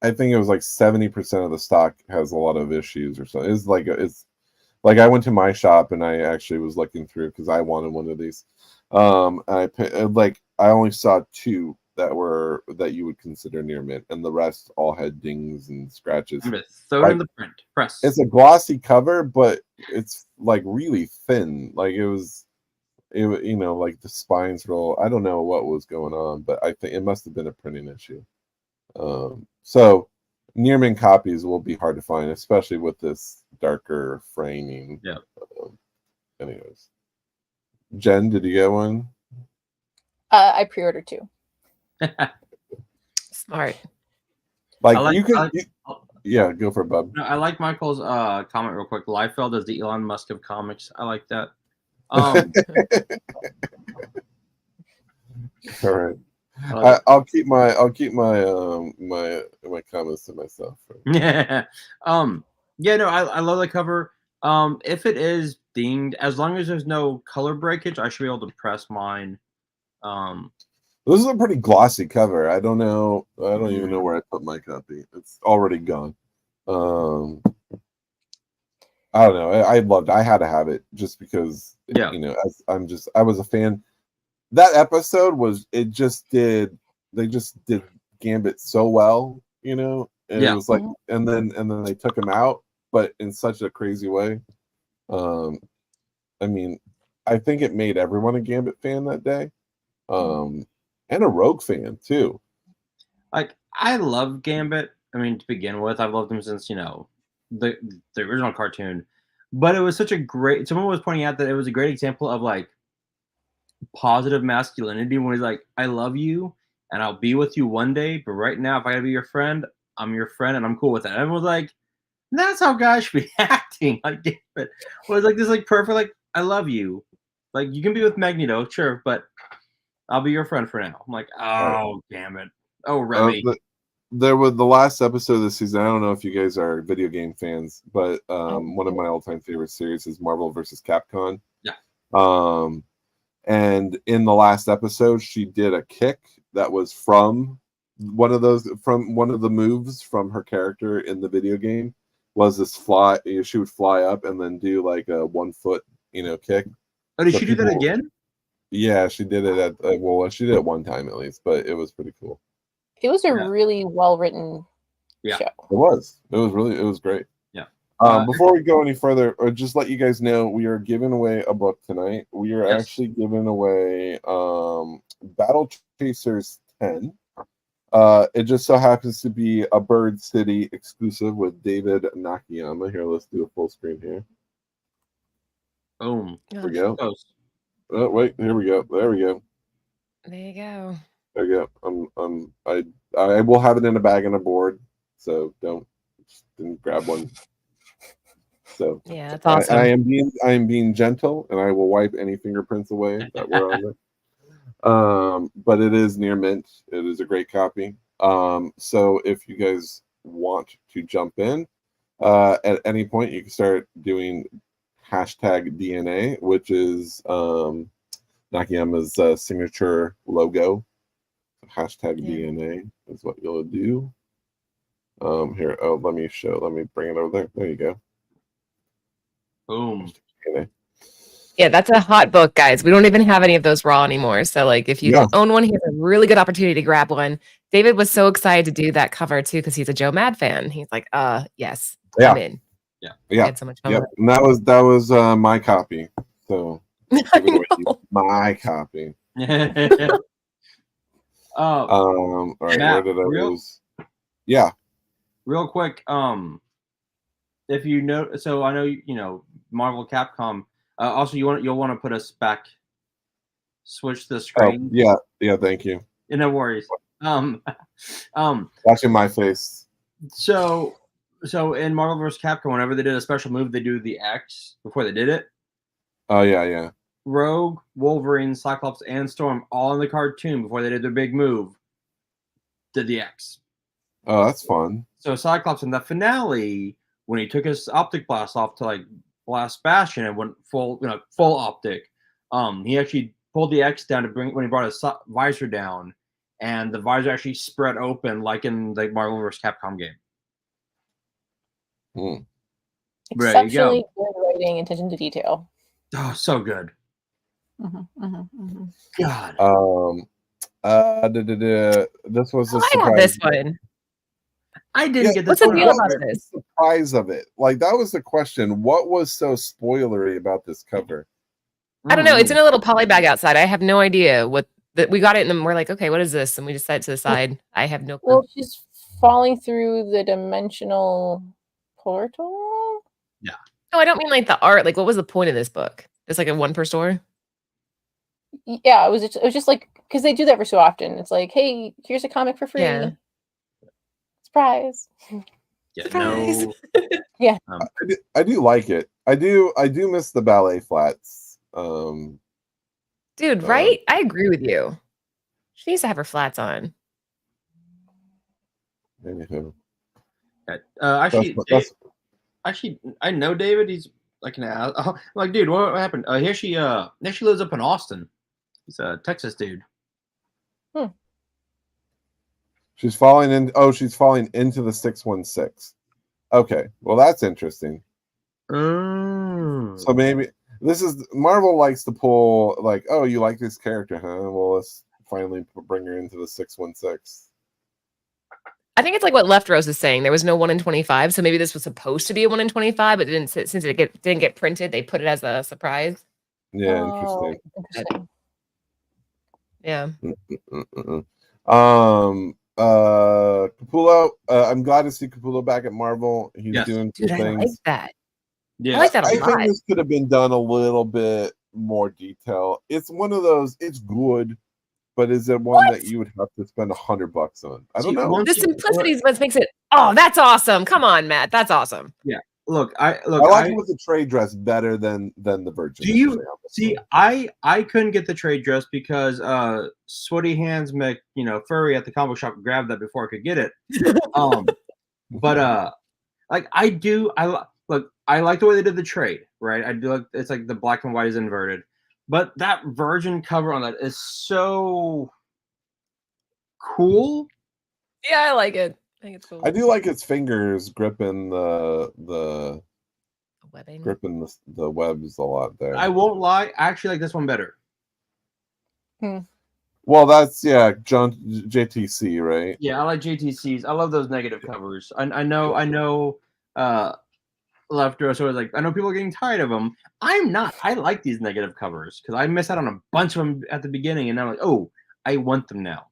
I think it was like 70% of the stock has a lot of issues or something. It's like I went to my shop and I actually was looking through because I wanted one of these. I only saw 2 that you would consider near mint, and the rest all had dings and scratches. Throw in the print press. It's a glossy cover, but it's like really thin. Like like the spines roll. I don't know what was going on, but I think it must have been a printing issue. So near mint copies will be hard to find, especially with this darker framing. Yeah. Anyways, Jen, did you get one? I pre-ordered 2. Smart. Yeah, go for it, bub. No, I like Michael's comment real quick. Liefeld is the Elon Musk of comics. I like that. All right. I'll keep my my comments to myself. Yeah. No, I love the cover. If it is dinged, as long as there's no color breakage, I should be able to press mine. This is a pretty glossy cover. I don't know. I don't even know where I put my copy. It's already gone. I don't know. I had to have it just because. Yeah. I was a fan. That episode they just did Gambit so well, and it was like, and then they took him out, but in such a crazy way. I mean, I think it made everyone a Gambit fan that day. And a Rogue fan too. Like, I love Gambit. I mean, to begin with, I've loved him since the original cartoon. But it was such a great. Someone was pointing out that it was a great example of like positive masculinity when he's like, "I love you, and I'll be with you one day, but right now, if I gotta be your friend, I'm your friend, and I'm cool with that." And everyone was like, "That's how guys should be acting." Like, David was like this, like perfect, like, "I love you, like you can be with Magneto, sure, but I'll be your friend for now." I'm like, "Oh, damn it, oh Remy." There was the last episode of the season. I don't know if you guys are video game fans, but one of my all-time favorite series is Marvel versus Capcom. Yeah. And in the last episode, she did a kick that was from one of the moves from her character in the video game. Was this fly? She would fly up and then do like a 1 foot, kick. Oh, did she do that again? Yeah, she did it at she did it one time at least, but it was pretty cool. It was a really well written show. It was great. Yeah. Before we go any further, or just let you guys know, we are giving away a book tonight. We are actually giving away Battle Chasers 10. It just so happens to be a Bird City exclusive with David Nakayama. Here, let's do a full screen here. Boom. Here we go. Oh, wait, here we go. There we go. There you go. There you go. I will have it in a bag and a board, so didn't grab one. So yeah, that's awesome. I am being gentle, and I will wipe any fingerprints away that were on there. But it is near mint. It is a great copy. So if you guys want to jump in, at any point you can start doing #DNA, which is Nakayama's signature logo. #DNA is what you'll do. Here, let me bring it over there. There you go. Boom. Yeah, that's a hot book, guys. We don't even have any of those raw anymore. So, like, if you don't own one, here's a really good opportunity to grab one. David was so excited to do that cover too because he's a Joe Mad fan. He's like, yes, I'm in. Yeah. I had so much fun. Yep. And that was my copy. So my copy. All right, Matt, where did I lose? Yeah. Real quick, if you know, so I know Marvel Capcom. Also, you'll want to put us back. Switch the screen. Oh, yeah. Thank you. No worries. Watching my face. So in Marvel vs. Capcom, whenever they did a special move, they do the X before they did it. Oh yeah. Rogue, Wolverine, Cyclops, and Storm, all in the cartoon before they did their big move, did the X. Oh, that's fun. So Cyclops in the finale, when he took his optic blast off to like blast Bastion and went full optic, he actually pulled the X down when he brought his visor down, and the visor actually spread open like in the Marvel vs. Capcom game. Exceptionally good writing, attention to detail. Oh, so good. God. This was a I surprise. got this one. I didn't get this What's the one. deal about this? Surprise of it. Like, that was the question. What was so spoilery about this cover? I don't know. It's in a little poly bag outside. I have no idea what that we got it, and we're like, okay, what is this? And we just set it to the side. I have no clue. Well, she's falling through the dimensional portal. Yeah. No, I don't mean like the art. Like, what was the point of this book? It's like a one per store. Yeah, it was just like because they do that every so often. It's like, hey, here's a comic for free. Yeah. Surprise. Yeah, Surprise. no. Yeah. I do like it. I do miss the ballet flats. Dude, right? I agree with you. She needs to have her flats on. Anywho. Actually, I know David. He's like an like, dude, what happened? Here she lives up in Austin. He's a Texas dude. She's falling into the 616. Okay, well, that's interesting. So maybe this is Marvel likes to pull like, oh, you like this character, huh? Well, let's finally bring her into the 616. I think it's like what Left Rose is saying. There was no 1 in 25, so maybe this was supposed to be a 1 in 25, but since it didn't get printed, they put it as a surprise. Yeah, interesting. Yeah. Capullo. I'm glad to see Capullo back at Marvel. He's doing cool Dude, I things. like that. Yeah, I like that a I lot. think this could have been done a little bit more detail. It's one of those. It's good, but is it one that you would have to spend $100 on? I don't know. The simplicity is what makes it. Oh, that's awesome! Come on, Matt. That's awesome. Yeah. Look, I like it with the trade dress better than the Virgin. Do you see? I couldn't get the trade dress because Sweaty Hands Furry at the comic shop grabbed that before I could get it. But like I do, look. I like the way they did the trade. Right, I do like it's like the black and white is inverted, but that Virgin cover on that is so cool. Yeah, I like it. I think it's cool. I do like its fingers gripping the webbing, gripping the webs a lot there. I won't lie, I actually like this one better. Well, that's JTC, right? Yeah, I like JTCs. I love those negative covers. I know. Left or sort of like I know people are getting tired of them. I'm not. I like these negative covers because I missed out on a bunch of them at the beginning, and I'm like, oh, I want them now.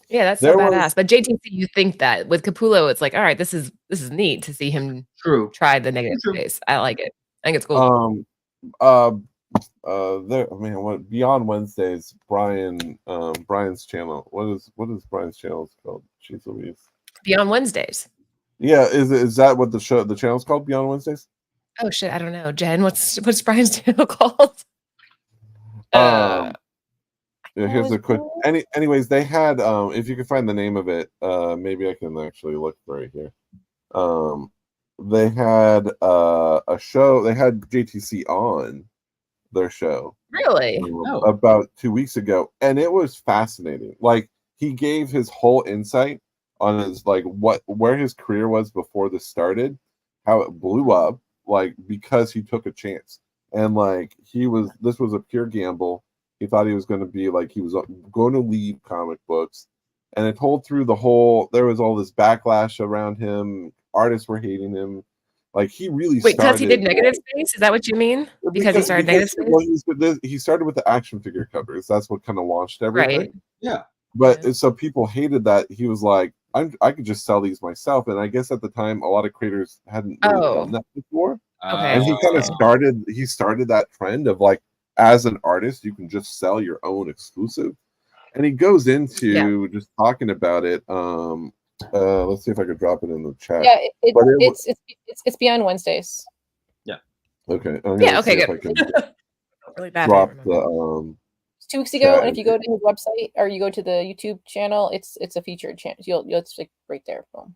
Yeah, that's so badass. But JTC, you think that with Capullo, it's like, all right, this is neat to see him try the negative space. I like it. I think it's cool. What Beyond Wednesdays, Brian's channel. What is Brian's channel called? Jeez Louise. Beyond Wednesdays. Yeah, is that what the channel's called? Beyond Wednesdays? Oh shit, I don't know. Jen, what's Brian's channel called? Here's a quick. Anyways, they had if you can find the name of it, maybe I can actually look right here. They had a show. They had JTC on their show. Really? About 2 weeks ago, and it was fascinating. Like he gave his whole insight on his where his career was before this started, how it blew up, because he took a chance, and this was a pure gamble. He thought he was going to be he was going to leave comic books, and it told through the whole. There was all this backlash around him. Artists were hating him. He really because he did negative space. Is that what you mean? Because he started negative space. Well, he started with the action figure covers. That's what kind of launched everything. Right. Yeah. But so people hated that. He was like, I could just sell these myself. And I guess at the time, a lot of creators hadn't really done that before. Okay. And he kind of started that trend of as an artist, you can just sell your own exclusive. And he goes into just talking about it. Let's see if I could drop it in the chat. Yeah, it's Beyond Wednesdays. Yeah. Okay. Okay, good. Really bad. Drop the 2 weeks ago, and if you go to his website or you go to the YouTube channel, it's a featured channel. You'll stick right there. Boom.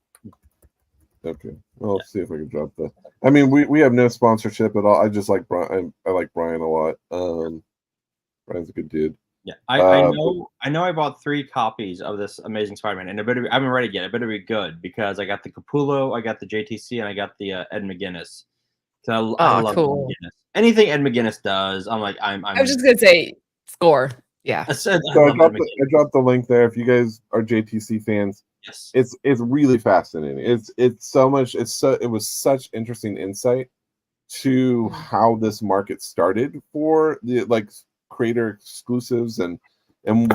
Okay. Well, let's see if I can drop that. I mean, we have no sponsorship at all. I just like Brian. I like Brian a lot. Brian's a good dude. Yeah, I know. I bought 3 copies of this Amazing Spider-Man, and I haven't read it yet. It better be good because I got the Capullo, I got the JTC, and I got the Ed McGuinness. I love cool. Ed McGuinness. Anything Ed McGuinness does, I'm like, I was just gonna say score. Yeah. I dropped the link there. If you guys are JTC fans, yes, it's really fascinating. It was such interesting insight to how this market started for the creator exclusives and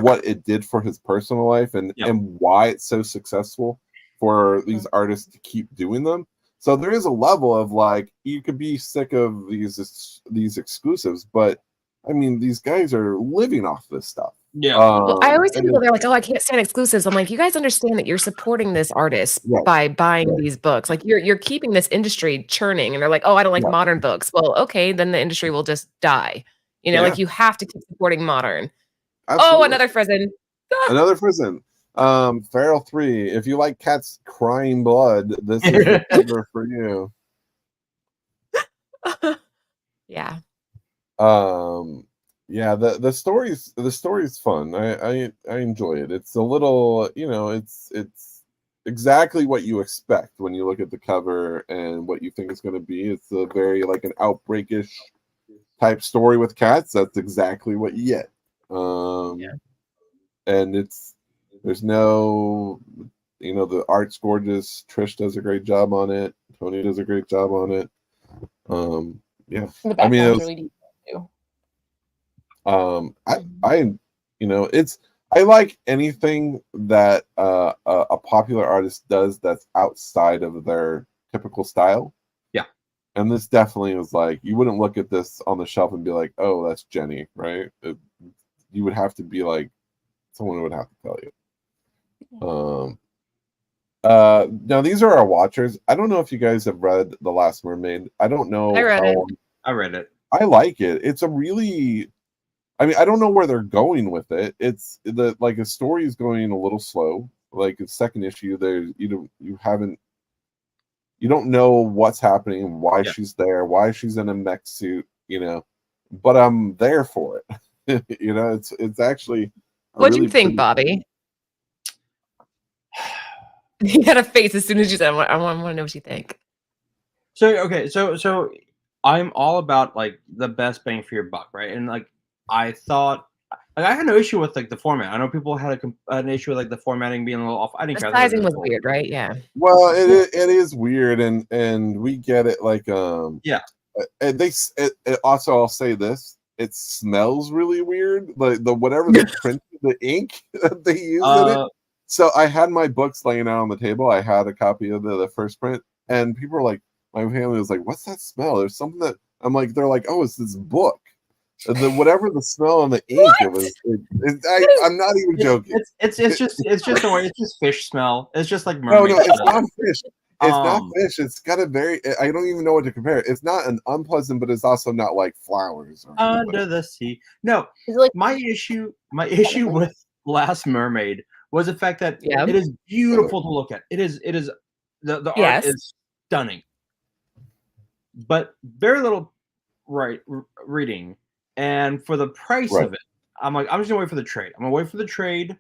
what it did for his personal life and why it's so successful for these artists to keep doing them. So there is a level of you could be sick of these exclusives, but I mean these guys are living off this stuff. Yeah. Well, I always see people they're like, oh, I can't stand exclusives. I'm like, you guys understand that you're supporting this artist by buying these books. You're keeping this industry churning, and they're like, oh, I don't like modern books. Well, okay, then the industry will just die. You have to keep supporting modern. Absolutely. Oh, another Frozen. Another Frozen. Feral 3. If you like cats crying blood, this is the cover for you. Yeah. Yeah, the story's fun. I enjoy it. It's a little, it's exactly what you expect when you look at the cover and what you think it's going to be. It's a very an outbreakish type story with cats. That's exactly what you get. And there's no, the art's gorgeous. Trish does a great job on it. Tony does a great job on it. Yeah, I mean, really deep too. I it's I like anything that a popular artist does that's outside of their typical style. Yeah. And this definitely was like, you wouldn't look at this on the shelf and be like, oh, that's Jenny, right? You would have to be like, someone would have to tell you. Now these are our watchers. I don't know if you guys have read The Last Mermaid. I don't know. I read it. I read it. I like it. It's a really, I mean, I don't know where they're going with it. It's the story is going a little slow. Like the second issue, you don't know what's happening, why she's there, why she's in a mech suit, but I'm there for it. It's actually. What'd you think, Bobby? You had a face as soon as you said, I want to know what you think. So I'm all about like the best bang for your buck, right? And like I thought, like, I had no issue with like the format. I know people had an issue with like the formatting being a little off. I didn't care. The sizing was weird, right? Yeah. Well, it is weird, and we get it. Like yeah. And also, I'll say this: it smells really weird. Like whatever they print, the ink that they use in it. So I had my books laying out on the table. I had a copy of the first print, and people were like, my family was like, "What's that smell?" There's something that I'm like, they're like, "Oh, it's this book." Whatever the smell on the ink, I'm not even joking. It's just the way. It's just fish smell. It's just like mermaid. No, it's not fish. It's not fish. It's got a very. I don't even know what to compare. It's not an unpleasant, but it's also not like flowers or under the sea. No, like my issue with Last Mermaid was the fact that it is beautiful to look at. It is the art is stunning, but very little reading. And for the price of it, I'm like, I'm just gonna wait for the trade. I'm gonna wait for the trade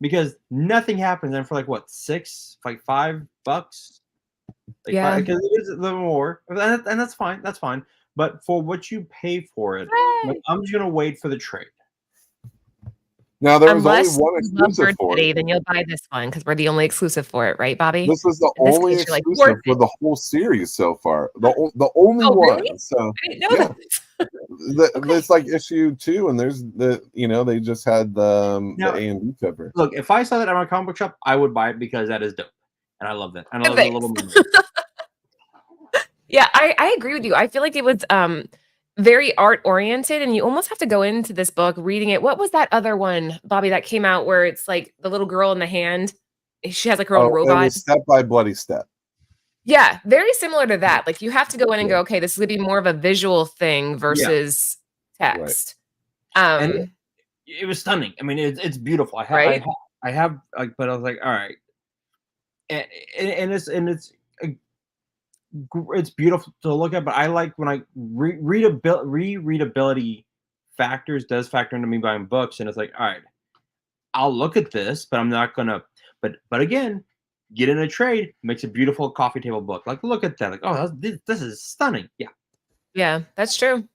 because nothing happens. And for like what, $5? Like because it is a little more, and that's fine. That's fine. But for what you pay for it, like, I'm just gonna wait for the trade. Now there was only one exclusive for it. Then you'll buy this one because we're the only exclusive for it, right, Bobby? This was the only exclusive for the whole series so far. The only one. Really? So I didn't know that. It's like issue 2, and there's they just had the A and B cover. Look, if I saw that at my comic book shop, I would buy it because that is dope, and I love that. And I love the little movie. Yeah, I agree with you. I feel like it was very art oriented, and you almost have to go into this book reading it. What was that other one, Bobby, that came out where it's like the little girl in the hand? She has like her own robot. It was Step by Bloody Step. Yeah, very similar to that. Like you have to go in and go, okay, this is gonna be more of a visual thing versus text. Right. And it was stunning. I mean, it's beautiful. I have like, but I was like, all right, and it's beautiful to look at. But I like when I readability factors does factor into me buying books, and it's like, all right, I'll look at this, but I'm not gonna. But again. Get in a trade, makes a beautiful coffee table book. Like, look at that. Like, oh, this is stunning. Yeah, that's true.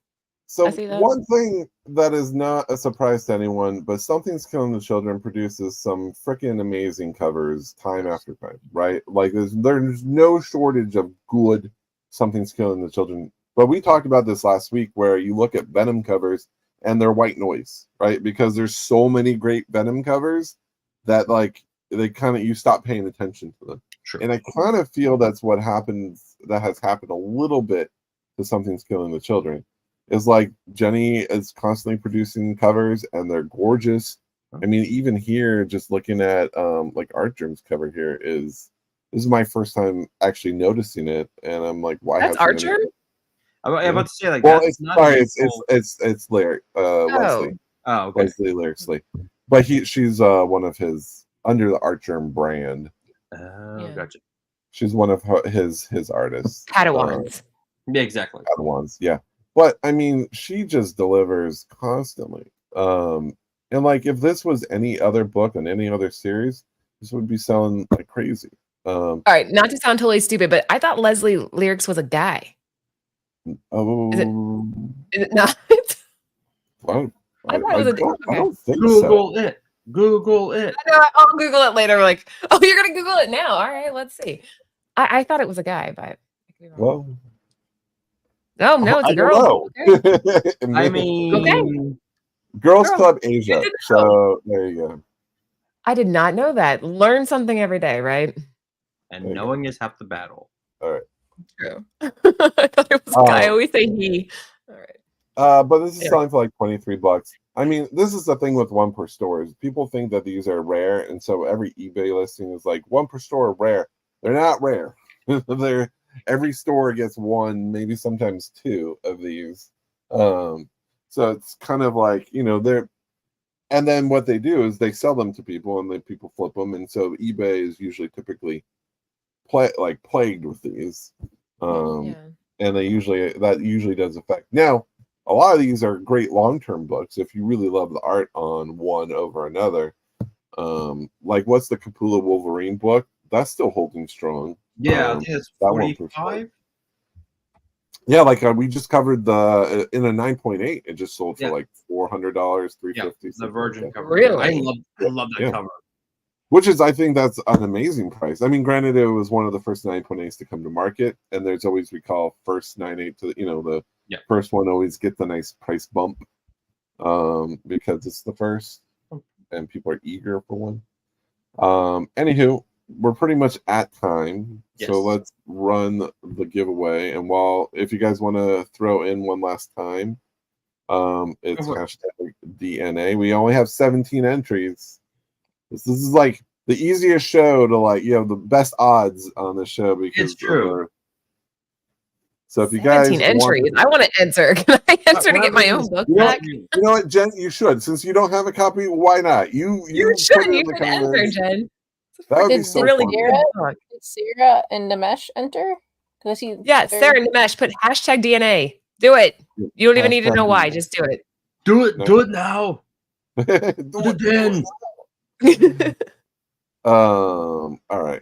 So one thing that is not a surprise to anyone, but Something's Killing the Children produces some freaking amazing covers time after time, right? Like, there's no shortage of good Something's Killing the Children. But we talked about this last week, where you look at Venom covers and they're white noise, right? Because there's so many great Venom covers that like. You stop paying attention to them. True. And I kind of feel that's what happens, that has happened a little bit to Something's Killing the Children. Is like Jenny is constantly producing covers and they're gorgeous. I mean, even here, just looking at like Art Germ's cover here this is my first time actually noticing it, and I'm like, why? That's Art Germ? I'm about to say like, well, it's Larry, Leslie. Oh, okay. Leslie Lyrically, but she's one of his. Under the Art Germ brand. Gotcha. She's one of his artists. Padawans. Yeah, exactly. Padawans, yeah. But I mean, she just delivers constantly. And like, if this was any other book on any other series, this would be selling like crazy. All right, not to sound totally stupid, but I thought Leslie Lyrics was a guy. Oh, is it not? I thought it was a dude. I don't think Google so. it. Google it. I know, I'll Google it later. We're like, oh, you're gonna Google it now. All right, let's see. I thought it was a guy, but well, oh no, it's a girl. I mean, Girls Girl, Club Asia. did So there you go. I did not know that. Learn something every day, right? And There you knowing is half the battle. All right. True. I thought it was. I always say he. All right. But this is Yeah. selling for like $23. I mean, this is the thing with one per store is people think that these are rare, and so every eBay listing is like one per store rare. They're not rare. They're every store gets one, maybe sometimes two of these. So it's kind of like, you know, they're, and then what they do is they sell them to people and then people flip them, and so eBay is usually typically plagued with these. Yeah. And they usually does affect. Now, a lot of these are great long-term books if you really love the art on one over another. Like what's the Capula Wolverine book? That's still holding strong. Yeah, I think it's that one for 45. Yeah, like we just covered the in a 9.8. It just sold for Yeah. like $400, $350. Yeah, the Virgin like cover. Really? I love that Yeah. cover. Which is, I think that's an amazing price. I mean, granted, it was one of the first 9.8s to come to market, and there's always, we call first 9.8 to, you know, the first one always get the nice price bump because it's the first and people are eager for one. Anywho, we're pretty much at time, so let's run the giveaway. And if you guys want to throw in one last time, it's hashtag DNA. We only have 17 entries. This is like the easiest show to, like, you know, the best odds on the show because it's true. So if you guys 17 entries, I want to enter. Can I enter to get my own book back? You know what, Jen? You should. Since you don't have a copy, why not? You should. You should enter, Jen. That would be so really fun. good. Did Sarah and Namesh enter? Yeah, Sarah and Namesh, put hashtag DNA. Do it. You don't even need to know why. Just do it. Do it. Do it now. Do it then. All right.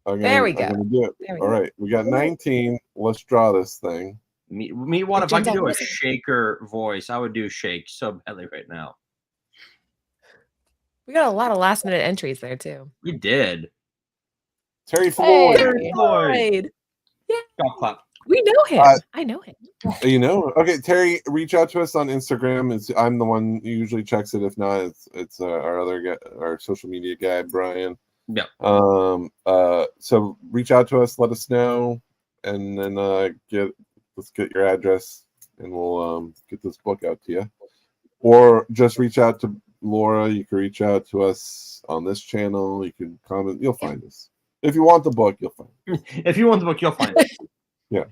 There we go. Do it. All right. We got 19. Let's draw this thing. Meanwhile, if I could do a shaker voice, I would do shake so badly right now. We got a lot of last minute entries there too. We did. Terry Floyd. Terry Floyd. Yeah. Golf clap. We know him. I know him. You know, okay, Terry, reach out to us on Instagram. I'm the one who usually checks it. If not, it's our other guy, our social media guy, Brian. Yeah. So reach out to us, let us know, and then let's get your address, and we'll get this book out to you. Or just reach out to Laura. You can reach out to us on this channel. You can comment. You'll find us. If you want the book, you'll find it. If you want the book, you'll find it. Yeah.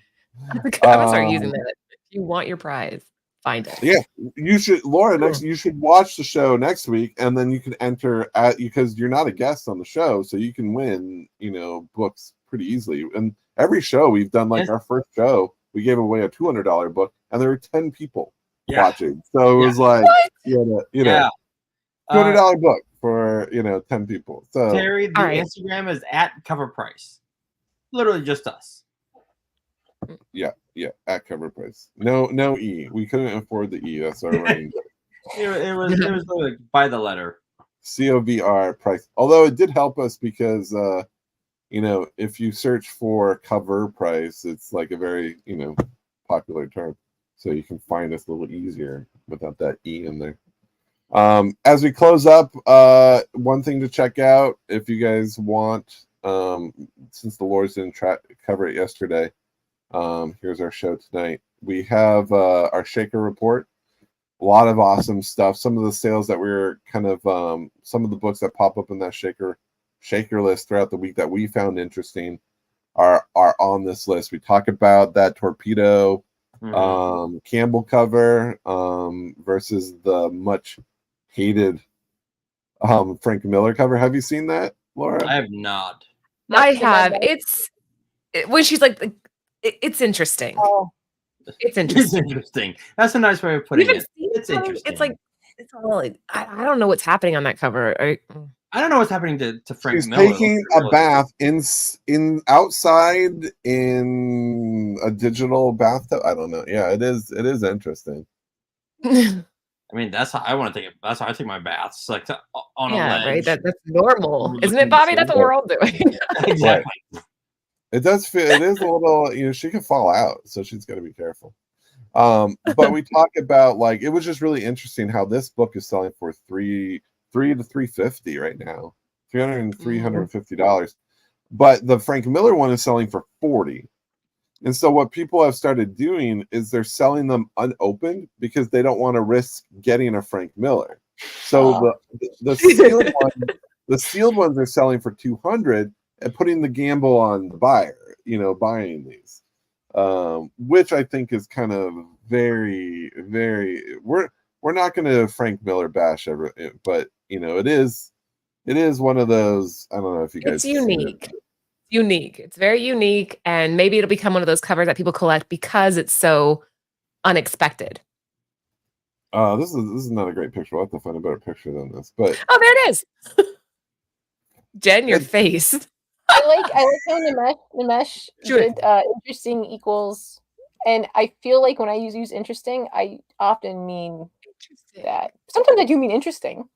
I'm gonna start using that. If you want your prize, find it. Yeah, you should, Laura. You should watch the show next week, and then you can enter because you're not a guest on the show, so you can win, you know, books pretty easily. And every show we've done, like our first show, we gave away a $200 book, and there were 10 people watching. So it was like, $200 book for 10 people. So Terry, the Instagram is at COVRPRICE. Literally just us. Yeah, at COVRPRICE. No E. We couldn't afford the E. That's our range. it was like by the letter. COVRPRICE. Although it did help us because if you search for COVRPRICE, it's like a very popular term, so you can find us a little easier without that E in there. As we close up, one thing to check out if you guys want, since the Lords didn't cover it yesterday. Here's our show tonight. We have our Shaker report. A lot of awesome stuff. Some of the sales that we're kind of some of the books that pop up in that Shaker list throughout the week that we found interesting are on this list. We talk about that Torpedo Campbell cover versus the much hated Frank Miller cover. Have you seen that, Laura? I have not. I have. When she's like, it's interesting. Oh. It's interesting. It's interesting. That's a nice way of putting it. It's interesting. It's like it's all like, I don't know what's happening on that cover. I don't know what's happening to Frank She's Miller. taking a bath in outside in a digital bathtub. I don't know. Yeah, it is interesting. I mean, that's how I want to take it. That's how I take my baths, like on a ledge. Right. That's normal, isn't it, Bobby? That's what we're all doing. Exactly. It does feel. It is a little. She can fall out, so she's got to be careful. But we talk about like it was just really interesting how this book is selling for $300 to $350 right now, $350. But the Frank Miller one is selling for $40. And so what people have started doing is they're selling them unopened because they don't want to risk getting a Frank Miller. So the sealed one, the sealed ones are selling for $200 and putting the gamble on the buyer, buying these. Which I think is kind of very, very. We're not going to Frank Miller bash ever, but it is one of those. I don't know if you guys. It's unique. Unique. It's very unique, and maybe it'll become one of those covers that people collect because it's so unexpected. This is not a great picture. We'll have to find a better picture than this. But oh, there it is. Jen, your face. I like how Nimesh did interesting equals, and I feel like when I use interesting, I often mean that. Sometimes I do mean interesting,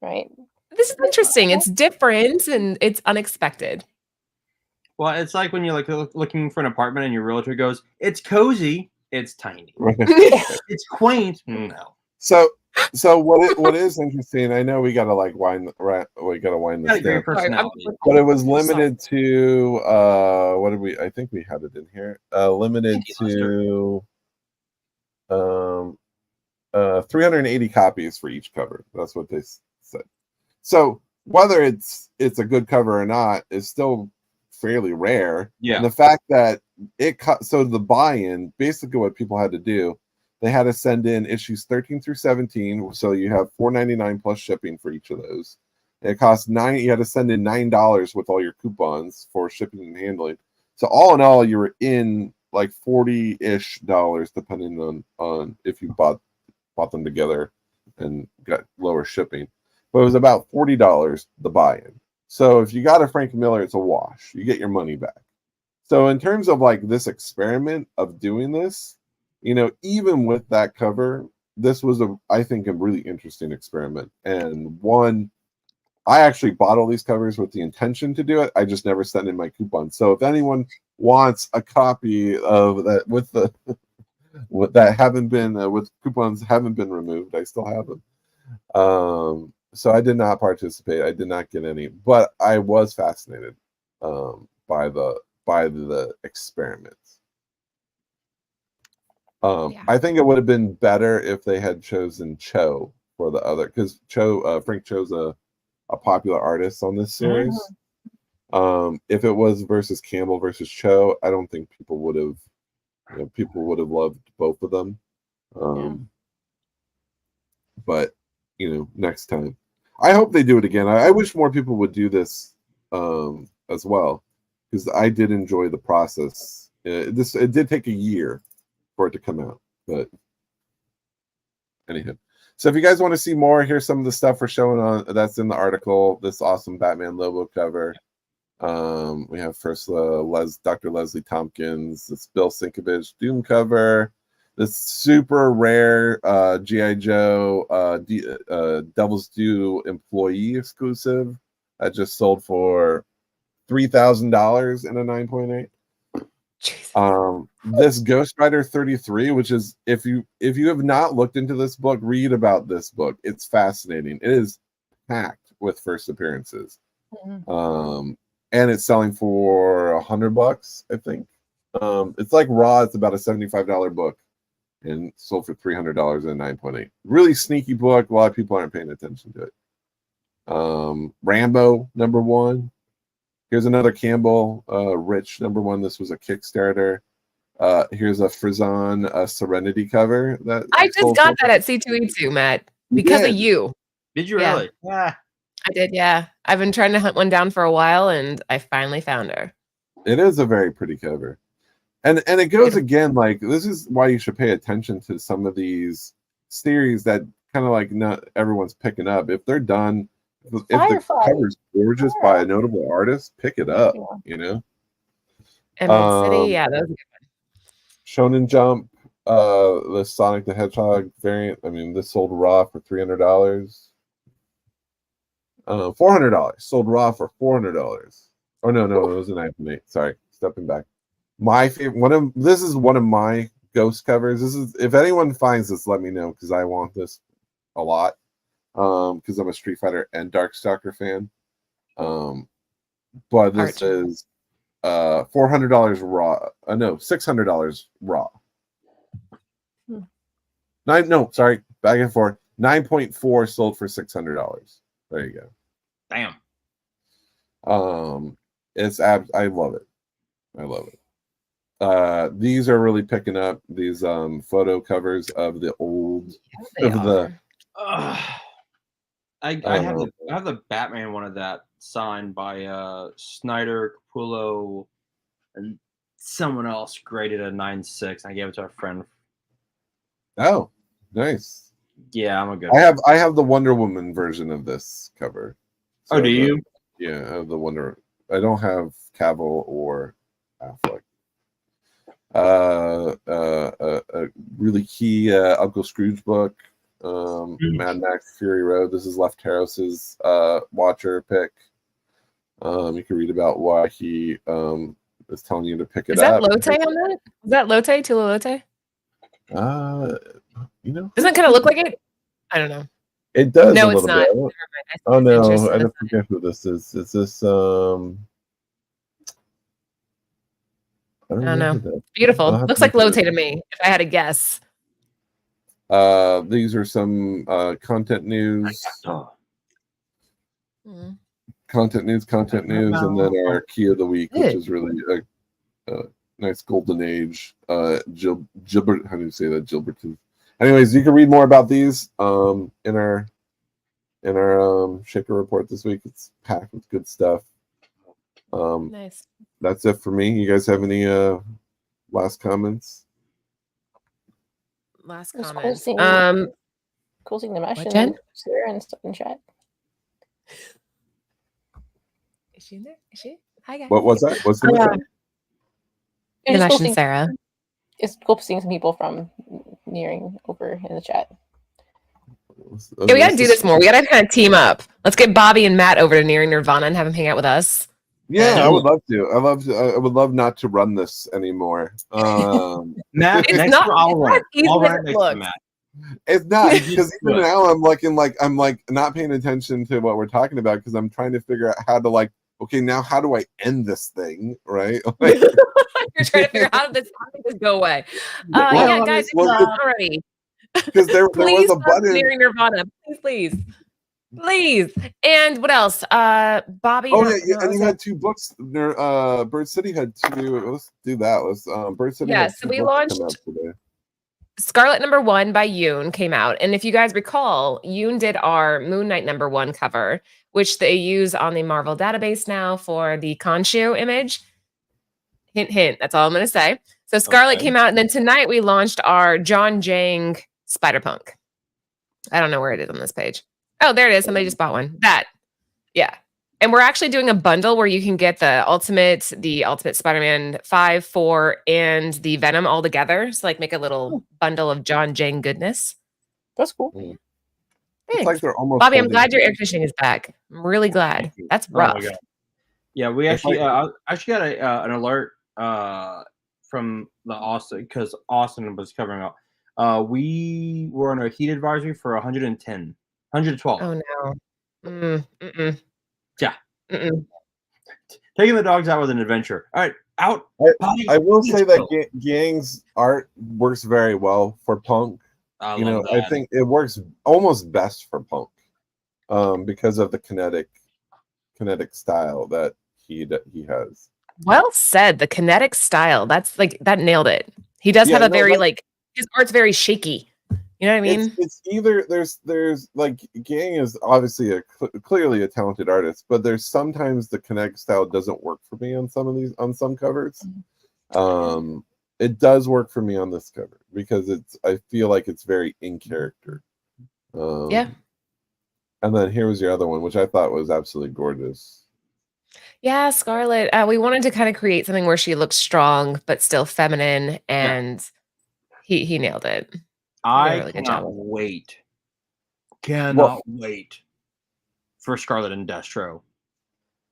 right? This is interesting. It's different and it's unexpected. Well, it's like when you're looking for an apartment and your realtor goes, "It's cozy, it's tiny, it's quaint." No. So what is interesting? I know we gotta wind this down. But it was limited to what did we? I think we had it in here. Limited to 380 copies for each cover. That's what they said. So whether it's a good cover or not is still fairly rare. Yeah. And the fact that so the buy-in, basically what people had to do, they had to send in issues 13 through 17. So you have $4.99 plus shipping for each of those. And it costs $9. You had to send in $9 with all your coupons for shipping and handling. So all in all, you were in like $40-ish, depending on if you bought them together and got lower shipping. But it was about $40 the buy-in. So if you got a Frank Miller, it's a wash. You get your money back. So in terms of like this experiment of doing this, even with that cover, this was I think a really interesting experiment. And one, I actually bought all these covers with the intention to do it. I just never sent in my coupon. So if anyone wants a copy of that with that haven't been with coupons haven't been removed, I still have them. So I did not participate. I did not get any, but I was fascinated by the experiment. I think it would have been better if they had chosen Cho for the other, because Frank Cho's a popular artist on this series. If it was versus Campbell versus Cho, I don't think people would have loved both of them. But next time, I hope they do it again. I wish more people would do this as well, because I did enjoy the process. It did take a year for it to come out, but anyhow. So if you guys want to see more, here's some of the stuff we're showing on that's in the article. This awesome Batman Lobo cover. We have first Dr. Leslie Tompkins, this Bill Sienkiewicz Doom cover, this super rare G.I. Joe Devil's Due employee exclusive that just sold for $3,000 in a 9.8. This Ghost Rider 33, which is if you have not looked into this book, read about this book. It's fascinating. It is packed with first appearances. And it's selling for $100, I think. It's like Raw. It's about a $75 book, and sold for $300 in a 9.8. Really sneaky book. A lot of people aren't paying attention to it. Rambo #1. Here's another Campbell Rich #1. This was a Kickstarter. Here's a Frizon Serenity cover that I just got that at C2E2, Matt, because of you. Did you really? Yeah. I did, yeah. I've been trying to hunt one down for a while, and I finally found her. It is a very pretty cover. And it goes again, like, this is why you should pay attention to some of these series that kind of like not everyone's picking up. If they're done, if the cover's gorgeous by a notable artist, pick it up, Emerald City, yeah, that was a good one. Shonen Jump, the Sonic the Hedgehog variant. I mean, this sold raw for $300. $400 sold raw for $400. Oh no, it was a 9.8. Sorry, stepping back. My favorite this is one of my Ghost covers. This is, if anyone finds this, let me know, because I want this a lot. Because I'm a Street Fighter and Darkstalker fan. But this is $400 raw. No, $600 raw. Sorry, back and forth. 9.4 sold for $600. There you go. Damn. I love it. I love it. These are really picking up, these photo covers of the old I have the Batman one of that signed by Snyder, Capullo, and someone else graded a 9.6. I gave it to a friend. Oh, nice. Yeah, I'm a good. I have the Wonder Woman version of this cover. So oh, do you? Yeah, I have the Wonder. I don't have Cavill or Affleck. A really key Uncle Scrooge book. Mad Max Fury Road. This is Left Harris's Watcher pick. You can read about why he is telling you to pick it up. Is that Lotte on that? Is that Lotte? Tula Lotte? Doesn't it kind of look like it? I don't know. It does. No, a it's little not. bit. Oh no, I don't forget who this is. Is this I don't know. Beautiful. Looks like Lotte to me, if I had to guess. These are some content news. Content news, and then our key of the week, which is really a nice golden age. Gilbert, how do you say that? Gilbertine. Anyways, you can read more about these in our Shaker report this week. It's packed with good stuff. Nice. That's it for me. You guys have any last comments? Last comment. Cool seeing the mesh and Sarah and stuff in chat. Is she in there? Is she? Hi guys. What was that? What's the mesh? The mesh and Sarah. It's cool seeing some people from Nearing over in the chat. Yeah, we gotta do this more. We gotta kind of team up. Let's get Bobby and Matt over to Nearing Nirvana and have them hang out with us. Yeah, I would love to. I would love not to run this anymore. Matt, it's not. I'll run it next to Matt. It's not, because even now I'm not paying attention to what we're talking about, because I'm trying to figure out how to okay, now how do I end this thing, right? You're trying to figure out how this go away. Yeah, guys, already. Because there was a button. Nearing Nirvana, please. And what else? Bobby. Oh yeah, and you had 2 books. Bird City had 2. Let's do that. Let's Bird City. Yeah, so we launched Scarlet #1 by Yoon came out, and if you guys recall, Yoon did our Moon Knight #1 cover, which they use on the Marvel database now for the Khonshu image. Hint, hint. That's all I'm going to say. So Scarlet came out, and then tonight we launched our John Jang Spider-Punk. I don't know where it is on this page. Oh, there it is. Somebody just bought one. Yeah. And we're actually doing a bundle where you can get the Ultimate Spider-Man 5, 4, and the Venom all together. So make a little bundle of John Jang goodness. That's cool. It's like they're almost. Bobby, I'm glad your air conditioning is back. I'm really glad. That's rough. Oh, yeah, we actually actually got an alert from the Austin, because Austin was covering up. We were on a heat advisory for 110, 112. Oh no. Yeah. Taking the dogs out was an adventure. All right, out. I will say that Gang's art works very well for Punk. I think it works almost best for Punk, because of the kinetic style that he has. Well said. The kinetic style. That's that nailed it. He does have a very his art's very shaky. You know what I mean? It's either there's Gang is obviously clearly a talented artist, but there's sometimes the kinetic style doesn't work for me on some covers. It does work for me on this cover because I feel like it's very in character. Yeah. And then here was your other one, which I thought was absolutely gorgeous. Yeah, Scarlet. We wanted to kind of create something where she looks strong but still feminine, and he nailed it. I cannot wait for Scarlet and Destro.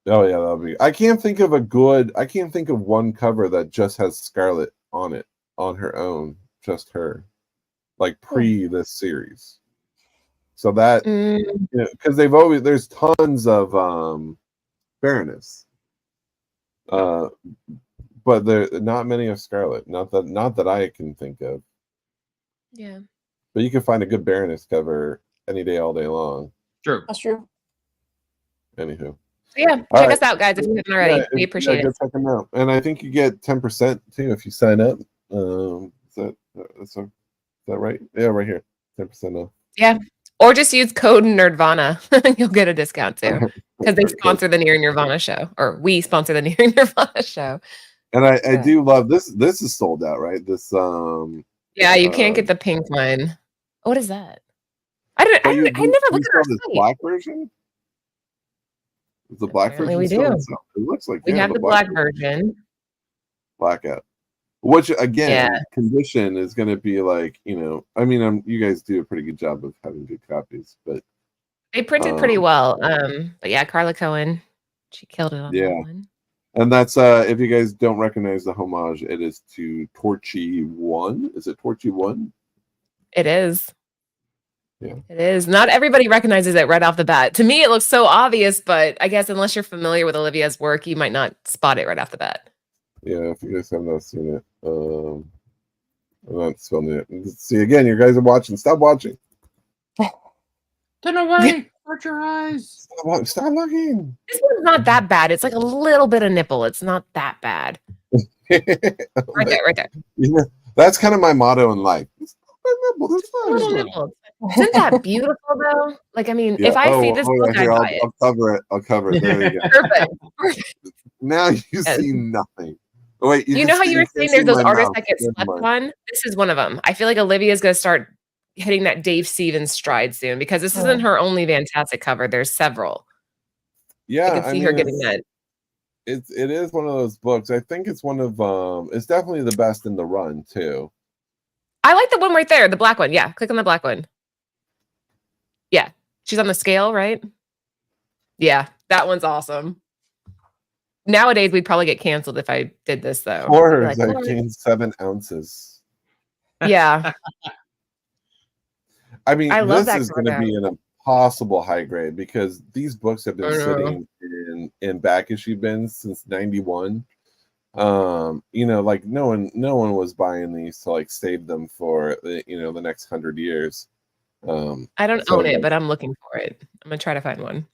Oh yeah, that'll be. I can't think of one cover that just has Scarlet on it on her own. I'm just her, like pre this series. So that because they've always there's tons of Baroness, but there not many of Scarlet. Not that I can think of. Yeah, but you can find a good Baroness cover any day, all day long. True. That's true. Anywho. Yeah, check us out, guys, if you haven't already. We appreciate it. Check them out. And I think you get 10% too if you sign up. Is that right? Yeah, right here. 10% off. Yeah. Or just use code Nerdvana. You'll get a discount too. Because they sponsor the Nearing Nirvana show. Or we sponsor the Nearing Nirvana show. And I do love this. This is sold out, right? This yeah, you can't get the pink one. What is that? I never looked at our this site. black version. Is the black Apparently version we still do. in stock? It looks like We have the black version. Blackout. Which again, condition is going to be like, I mean, you guys do a pretty good job of having good copies, but they printed pretty well. But yeah, Carla Cohen, she killed it on that one. And that's if you guys don't recognize the homage, it is to Torchy 1. Is it Torchy 1? It is. Yeah. It is. Not everybody recognizes it right off the bat. To me, it looks so obvious, but I guess unless you're familiar with Olivia's work, you might not spot it right off the bat. Yeah, if you guys have not seen it. I'm not spelling it. See, again, you guys are watching. Stop watching. Turn away. Shut your eyes. Stop looking. This one's not that bad. It's like a little bit of nipple. It's not that bad. Right there. Yeah, that's kind of my motto in life. Little nipple. Isn't that beautiful though? Like, I mean, if I see this book, I'd buy it. I'll cover it. There you go. Perfect. Now you see nothing. Oh, wait, you know how you were saying there's those artists that get slept on? This is one of them. I feel like Olivia's going to start hitting that Dave Stevens stride soon because this isn't her only fantastic cover. There's several. Yeah, I can see her getting that. It is one of those books. I think it's one of it's definitely the best in the run too. I like the one right there, the black one. Yeah, click on the black one. Yeah, she's on the scale, right? Yeah, that one's awesome. Nowadays, we'd probably get canceled if I did this, though. Or I gained 7 ounces. Yeah. I mean, this is going to be an impossible high grade because these books have been sitting in back issue bins since '91. Like no one was buying these to like save them for the next 100 years. I don't own it, but I'm looking for it. I'm gonna try to find one.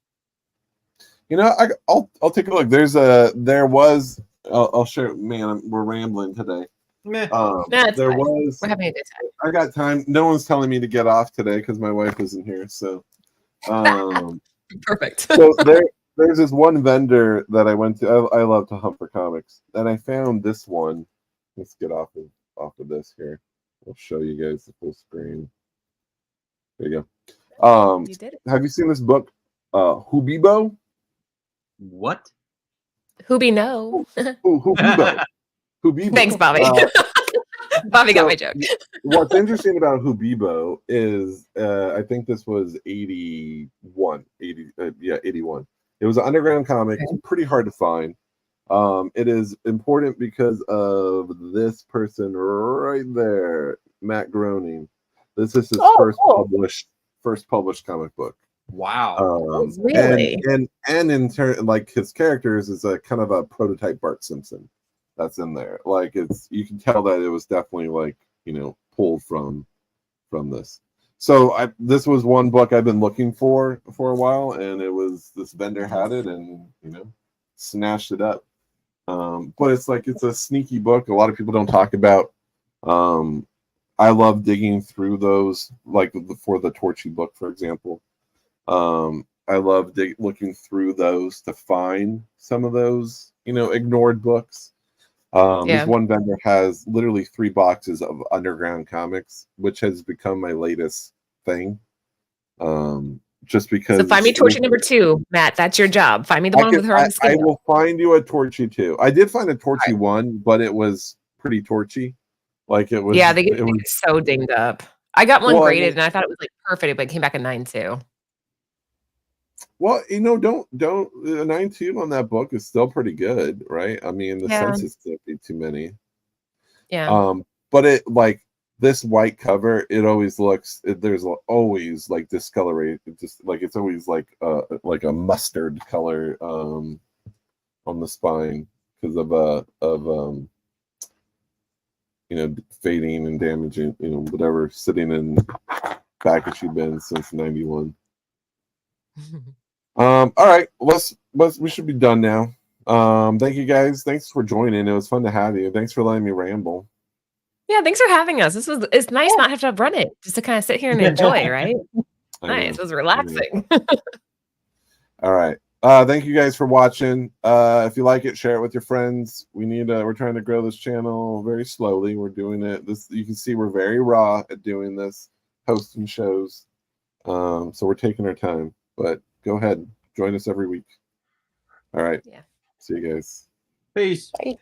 I'll take a look. I'll share. Man, we're rambling today. We're having a good time. I got time. No one's telling me to get off today because my wife isn't here. So, perfect. So there's this one vendor that I went to. I love to hunt for comics, and I found this one. Let's get off of this here. I'll show you guys the full screen. There you go. You did it. Have you seen this book, Hubibo? What? Hubi no. Hubibo. Hubibo. Thanks, Bobby. Bobby got my joke. What's interesting about Hubibo is I think this was 81. It was an underground comic. It's pretty hard to find. It is important because of this person right there, Matt Groening. This is his first published comic book. Wow. Really? And in turn, like his characters is a kind of a prototype Bart Simpson that's in there. Like you can tell that it was definitely like, pulled from this. So this was one book I've been looking for a while, and it was this vendor had it and snatched it up. But it's a sneaky book. A lot of people don't talk about. I love digging through those, like for the Torchy book, for example. I love looking through those to find some of those, ignored books. This one vendor has literally 3 boxes of underground comics, which has become my latest thing. Just because. So find me Torchy number 2, Matt. That's your job. Find me the one with her on the scale. I will find you a Torchy 2. I did find a Torchy 1, but it was pretty torchy. Like it was. Yeah, they get so dinged up. I got one graded, and I thought it was like perfect, but it came back a 9.2. Well, don't a 9.2 on that book is still pretty good, right? I mean, the census can't be too many. Yeah. But it this white cover, it always looks. There's always like discoloration. Just like it's always like a mustard color on the spine because of fading and damaging, whatever sitting in back issue bins since '91. All right, we should be done now. Thank you guys. Thanks for joining. It was fun to have you. Thanks for letting me ramble. Yeah, thanks for having us. It's nice not have to run it, just to kind of sit here and enjoy, right? Nice. It was relaxing. All right. Thank you guys for watching. If you like it, share it with your friends. We're trying to grow this channel very slowly. We're doing it. You can see we're very raw at doing this, hosting shows. So we're taking our time. But go ahead, join us every week. All right. Yeah. See you guys. Peace. Bye.